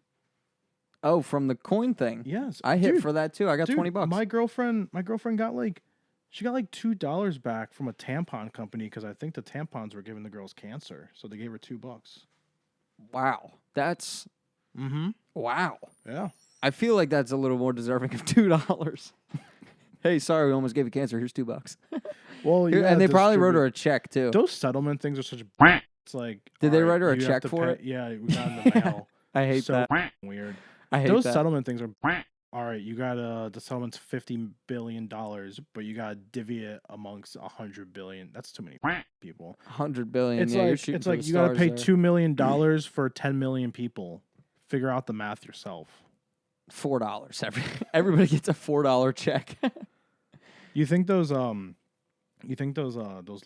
Oh, from the coin thing. Yes, I hit dude, for that too. I got dude, $20. My girlfriend got like, she got like $2 back from a tampon company because I think the tampons were giving the girls cancer, so they gave her $2. Wow. That's Mm-hmm. wow. Yeah. I feel like that's a little more deserving of $2. Hey, sorry, we almost gave you cancer. Here's $2. Well, Here- yeah, and they probably wrote distribute- her a check too. Those settlement things are such. It's like. Did they all write her a you have check to for pay- it? Yeah, we got it in the mail. I hate so that. weird. I hate Those that. settlement things are. All right, you got the settlement's $50 billion, but you got to divvy it amongst 100 billion. That's too many people. 100 billion. It's Yeah, you're like shooting it's for like the you got to stars pay there. $2 million for 10 million people. Figure out the math yourself. $4. Everybody gets a $4 check. You think those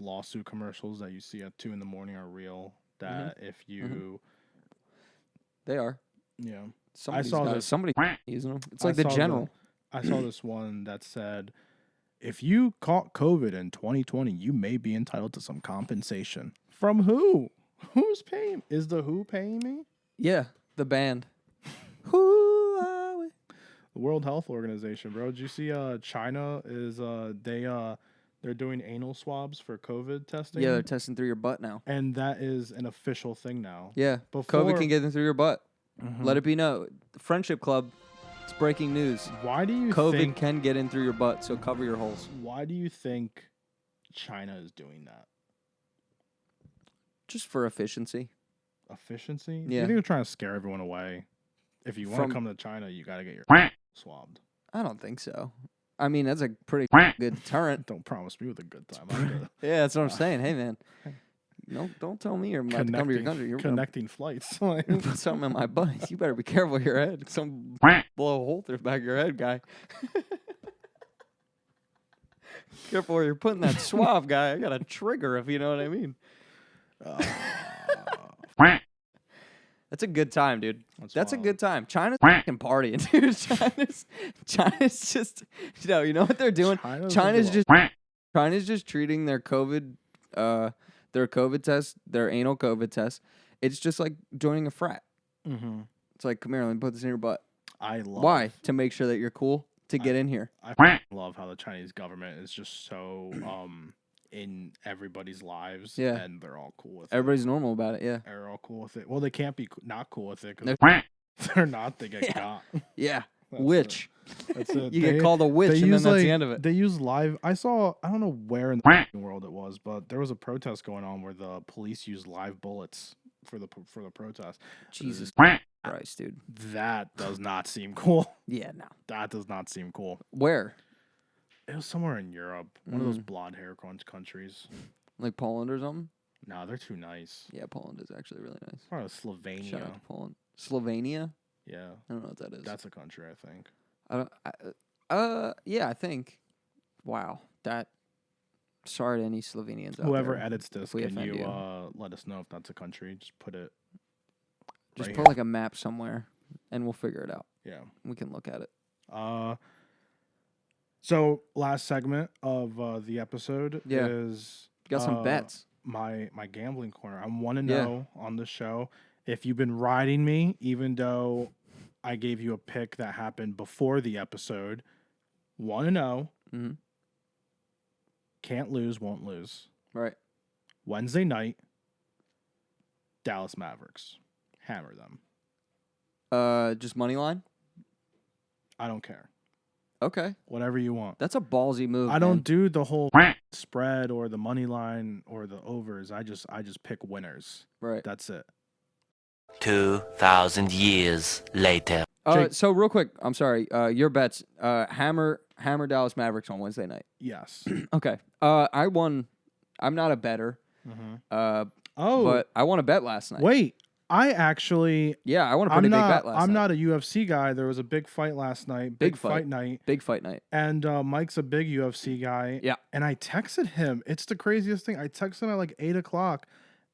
lawsuit commercials that you see at 2 a.m. are real? That if you They are. yeah. Somebody's saw got- this- Somebody using them. It's I like the saw general. I saw this one that said, if you caught COVID in 2020, you may be entitled to some compensation. From who? Who's paying? Is the Who paying me? Yeah, the band. Who are we? The World Health Organization, bro. Did you see China is they're doing anal swabs for COVID testing? Yeah, they're testing through your butt now. And that is an official thing now. Yeah, Before- COVID can get in through your butt. Mhm. Let it be known. Friendship Club, It's breaking news. Why do you COVID think can get in through your butt, so cover your holes. Why do you think China is doing that? Just for efficiency. Efficiency? Yeah. You think they're trying to scare everyone away? If you want to come to China, you got to get your swabbed. I don't think so. I mean, that's a pretty good deterrent. Don't promise me with a good time. I'm good. Yeah, that's what I'm saying. Hey, man. No, don't tell me you're about to come to your country. You're connecting flights. gonna put something in my butt. You better be careful with your head. Some blow a hole through the back of your head, guy. Careful where you're putting that swab, guy. I got a trigger, if you know what I mean. That's a good time, dude. That's a good time. China's fucking partying, dude. China's just, you know what they're doing? China's just treating their COVID test, their anal COVID test. It's just like joining a frat. Mm-hmm. It's like, come here, let me put this in your butt. Why? To make sure that you're cool to get in here. I love how the Chinese government is just so in everybody's lives, and they're all cool with Everybody's normal about it, yeah. They're all cool with it. Well, they can't be not cool with it because they're not. They get got. Yeah. Witch. That's it. You get called a witch, and then that's the end of it. They use live. I don't know where in the world it was, but there was a protest going on where the police used live bullets for the protest. Jesus Christ, dude. That does not seem cool. Yeah, no. That does not seem cool. Where? It was somewhere in Europe. One of those blonde hair countries. Like Poland or something? No, they're too nice. Yeah, Poland is actually really nice. Or Slovenia. Shout out to Poland. Slovenia? Yeah. I don't know what that is. That's a country, I think. Yeah, I think. Wow. Sorry to any Slovenians out Whoever there. edits this, can you let us know if that's a country? Just put it. Just right put here. like a map somewhere, and we'll figure it out. Yeah. We can look at it. So last segment of the episode is got some bets. My gambling corner. I'm 1-0 on the show. If you've been riding me, even though I gave you a pick that happened before the episode, 1-0. Mm-hmm. Can't lose, won't lose. Right. Wednesday night, Dallas Mavericks. Hammer them. Just money line? I don't care. Okay. Whatever you want. That's a ballsy move. I don't do the whole spread or the money line or the overs. I just pick winners. Right. That's it. 2,000 years later. So real quick, I'm sorry. Your bets. Hammer Dallas Mavericks on Wednesday night. Yes. Okay. I won. I'm not a bettor. Mm-hmm. But I won a bet last night. Wait. I actually... Yeah, I won a pretty big bet last night. I'm not a UFC guy. There was a big fight last night. Big fight night. Big fight night. And Mike's a big UFC guy. Yeah. And I texted him. It's the craziest thing. I texted him at like 8 o'clock,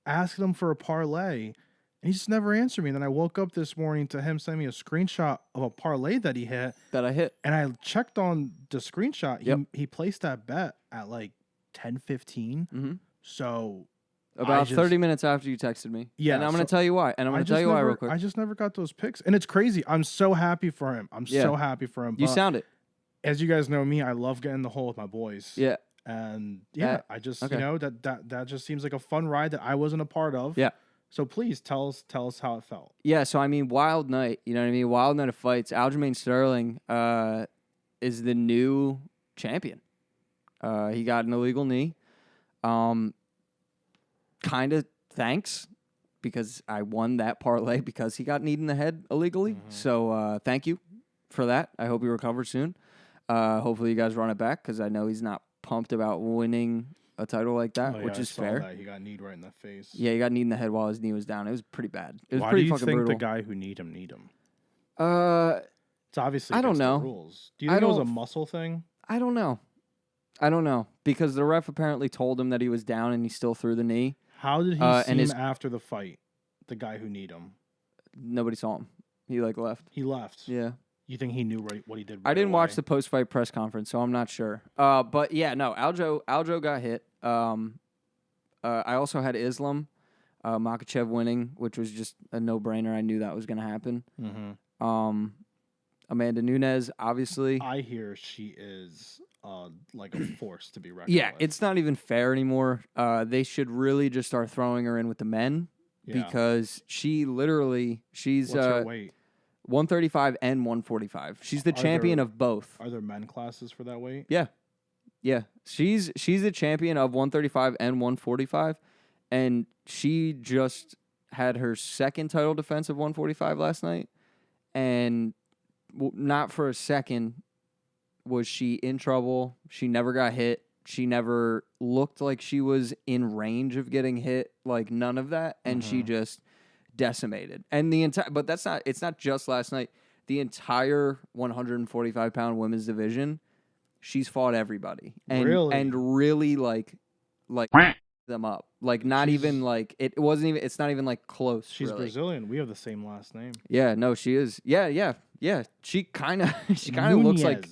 asked him for a parlay, and he just never answered me. And then I woke up this morning to him sending me a screenshot of a parlay that he hit. That I hit. And I checked on the screenshot. Yep. He placed that bet at like 10:15. Mm-hmm. So... About 30 minutes after you texted me. Yeah. And I'm going to tell you why. And I'm going to tell you why real quick. I just never got those picks. And it's crazy. I'm so happy for him. So happy for him. You sound it. As you guys know me, I love getting the hole with my boys. Yeah. And I just, that just seems like a fun ride that I wasn't a part of. Yeah. So please tell us how it felt. Yeah. So, I mean, wild night. You know what I mean? Wild night of fights. Aljamain Sterling is the new champion. He got an illegal knee. Kind of thanks because I won that parlay because he got kneed in the head illegally. Mm-hmm. So thank you for that. I hope he recovers soon. Hopefully you guys run it back because I know he's not pumped about winning a title like that, which is fair. That. He got kneed right in the face. Yeah, he got kneed in the head while his knee was down. It was pretty bad. It was Why pretty do you fucking think brutal. the guy who kneed him? It's obviously I don't know. The rules. Do you think it was a muscle thing? I don't know because the ref apparently told him that he was down and he still threw the knee. How did he seem after the fight? The guy who kneed him. Nobody saw him. He left. He left. Yeah. You think he knew what he did? I didn't watch the post-fight press conference, so I'm not sure. But yeah, no. Aljo got hit. I also had Islam, Makhachev winning, which was just a no-brainer. I knew that was going to happen. Mm-hmm. Amanda Nunes, obviously. I hear she is like a force to be reckoned Yeah, with. it's not even fair anymore. They should really just start throwing her in with the men because she's What's her weight? 135 and 145. She's the champion of both. Are there men classes for that weight? Yeah. Yeah. She's the champion of 135 and 145. And she just had her second title defense of 145 last night. And not for a second was she in trouble. She never got hit. She never looked like she was in range of getting hit. Like none of that. And she just decimated. And but it's not just last night. The entire 145-pound women's division, she's fought everybody. And really like them up. Like not even like it's not even like close. She's really. Brazilian. We have the same last name. Yeah, no, she is. Yeah. She kind of looks like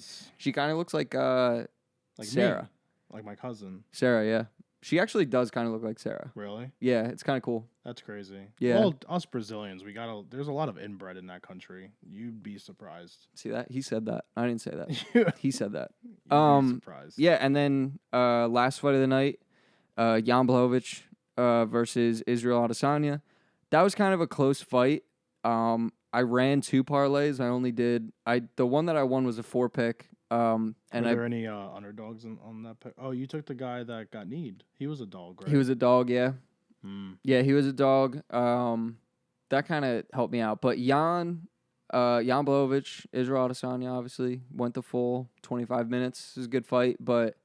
Sarah. Me. Like my cousin. Sarah, yeah. She actually does kind of look like Sarah. Really? Yeah, it's kind of cool. That's crazy. Yeah. Well, us Brazilians, there's a lot of inbred in that country. You'd be surprised. See that? He said that. I didn't say that. He said that. You'd be surprised. Yeah, and then last fight of the night, Jan Blachowicz versus Israel Adesanya. That was kind of a close fight. I ran 2 parlays. The one that I won was a 4-pick. Were there any underdogs on that pick? Oh, you took the guy that got kneed. He was a dog, right? He was a dog, yeah. Yeah, he was a dog. That kind of helped me out. But Jan Blachowicz, Israel Adesanya, obviously, went the full 25 minutes. It was a good fight. But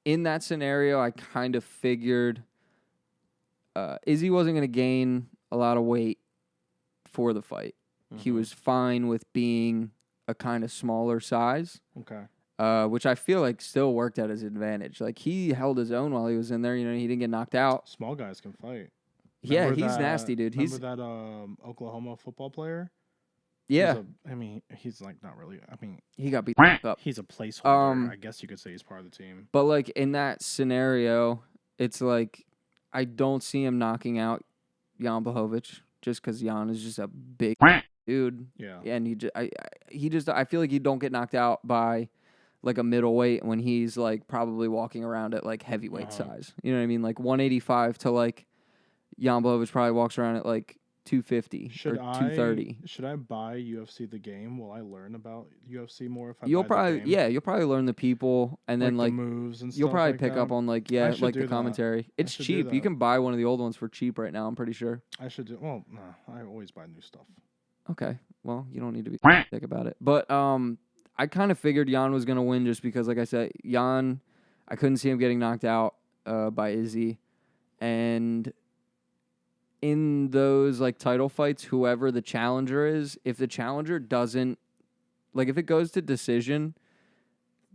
in that scenario, I kind of figured Izzy wasn't going to gain a lot of weight for the fight. He was fine with being a kind of smaller size. Okay. Which I feel like still worked at his advantage. Like he held his own while he was in there. You know, he didn't get knocked out. Small guys can fight. Yeah, he's nasty, dude. Remember that Oklahoma football player? Yeah. He's like not really. He got beat up. He's a placeholder. I guess you could say he's part of the team. But like in that scenario, it's like I don't see him knocking out Jan Blachowicz just because Jan is just a big dude. Yeah. And I feel like you don't get knocked out by like a middleweight when he's like probably walking around at like heavyweight size. You know what I mean? Like 185 to like Jan Blachowicz probably walks around at like 250 or 230. Should I buy UFC the game? Will I learn about UFC more if I You'll buy probably the game? you'll probably learn the people and then like the moves and stuff. you'll probably like pick that? up on like I should like do the that. commentary. It's should do cheap. You that. can buy one of the old ones for cheap right now, I'm pretty sure. I should do. Well, no, I always buy new stuff. Okay. Well, you don't need to be thick about it. But I kind of figured Jan was going to win just because, like I said, Jan, I couldn't see him getting knocked out by Izzy. And in those like title fights, whoever the challenger is, if the challenger doesn't, like if it goes to decision,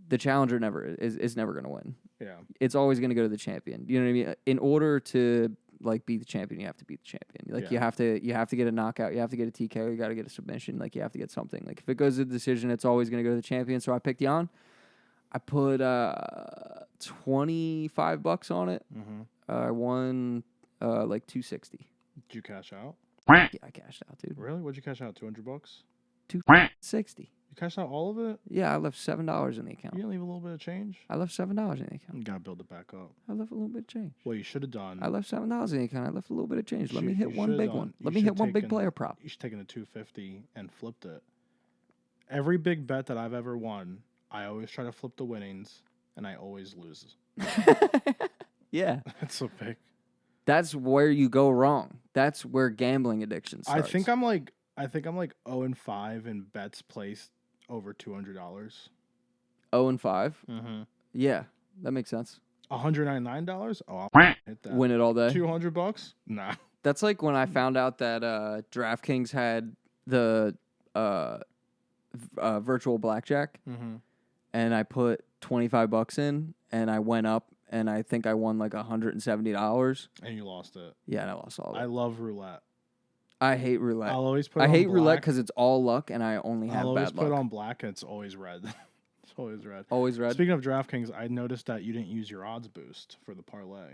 the challenger is never going to win. Yeah. It's always going to go to the champion. You know what I mean? In order to like beat the champion, you have to beat the champion. Like you have to get a knockout, you have to get a TKO, you got to get a submission, like you have to get something. Like if it goes to the decision, it's always going to go to the champion. So I picked Jan. I put $25 on it. I won like $260. Did you cash out? Yeah, I cashed out, dude. Really? What'd you cash out? $200? $260. You cashed out all of it? Yeah, I left $7 in the account. You didn't leave a little bit of change? I left $7 in the account. You gotta build it back up. I left a little bit of change. What you should have done. I left $7 in the account. I left a little bit of change. Let me hit you one should've big done- one. you Let me hit should've one big taken- player prop. You should have taken the $250 and flipped it. Every big bet that I've ever won, I always try to flip the winnings, and I always lose. Yeah. That's so big. That's where you go wrong. That's where gambling addiction starts. I think I'm like 0-5 in bets placed over $200. 0-5. Mm-hmm. Yeah, that makes sense. $199? Oh, I'll hit that. Win it all day. $200? Nah. That's like when I found out that DraftKings had the virtual blackjack, and I put $25 in, and I went up, and I think I won like $170. And you lost it. Yeah, and I lost all of it. I love roulette. I hate roulette. I'll always put. I on hate black. roulette because it's all luck, and I only have I'll always bad luck. put on black, and it's always red. It's always red. Always red. Speaking of DraftKings, I noticed that you didn't use your odds boost for the parlay.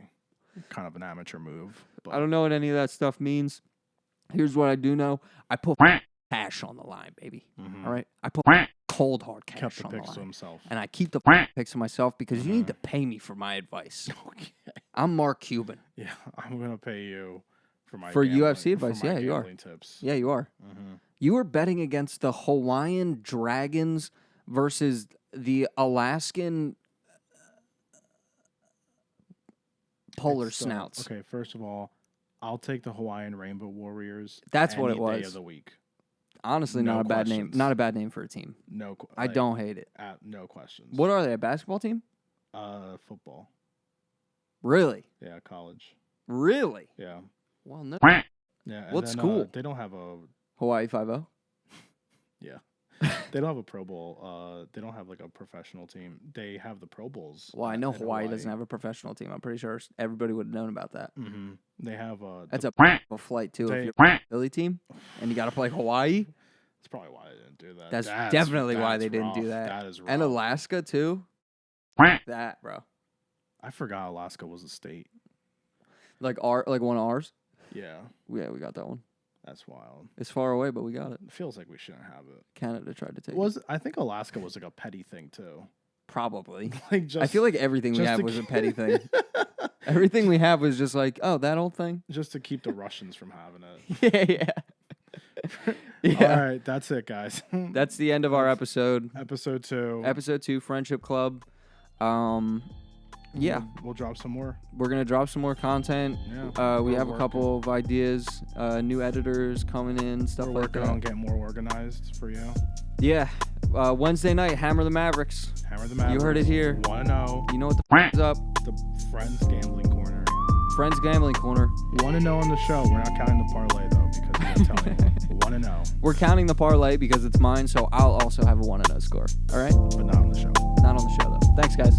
Kind of an amateur move. But I don't know what any of that stuff means. Here's what I do know: I put cash on the line, baby. All right, I put cold hard cash kept the on the picks to line, himself. and I keep the picks to myself because you need to pay me for my advice. Okay. I'm Mark Cuban. Yeah, I'm gonna pay you for my For gambling- UFC advice, for my yeah, you are. gambling tips. Yeah, you are. You were betting against the Hawaiian Dragons versus the Alaskan Polar Snouts. Okay, first of all, I'll take the Hawaiian Rainbow Warriors. That's what it any day was. of the week. Honestly, No not a bad name. questions. Not a bad name for a team. No, I don't hate it. No questions. What are they? A basketball team? Football. Really? Yeah, college. Really? Yeah. Well, no. Yeah. And What's then, cool? They don't have a. Hawaii 5-0. Yeah. They don't have a Pro Bowl. They don't have like a professional team. They have the Pro Bowls. Well, I know in Hawaii doesn't have a professional team. I'm pretty sure everybody would have known about that. Mm-hmm. They have That's the, a flight too. They- If you're a Philly team and you got to play Hawaii, That's probably why they didn't do that. that's definitely why they didn't do rough. that. That is rough. And Alaska too. That, bro. I forgot Alaska was a state. Like one of ours. Yeah, Yeah, we got that one. that's wild. It's far away, but we got it. It feels like we shouldn't have it. Canada tried to take it. I think Alaska was like a petty thing too. Probably. Like just I feel like everything we just have to was a keep- petty thing. Everything we have was just like, oh, that old thing. just to keep the Russians from having it. Yeah, yeah. All right, that's it, guys. That's the end of our episode. Episode 2. Episode 2, Friendship Club. Yeah, We'll drop some more. we're gonna drop some more content. Yeah. We We're have a working- couple of ideas, new editors coming in, stuff We're like working that. on getting more organized for you. Yeah, Wednesday night, Hammer the Mavericks. Hammer the Mavericks. You heard it here. 1-0. You know what the f- is up? The Friends Gambling Corner. Friends Gambling Corner. 1-0 on the show. We're not counting the parlay though because we're telling you 1-0, We're counting the parlay because it's mine, so I'll also have a 1-0 score. All right, but not on the show. not on the show though. Thanks, guys.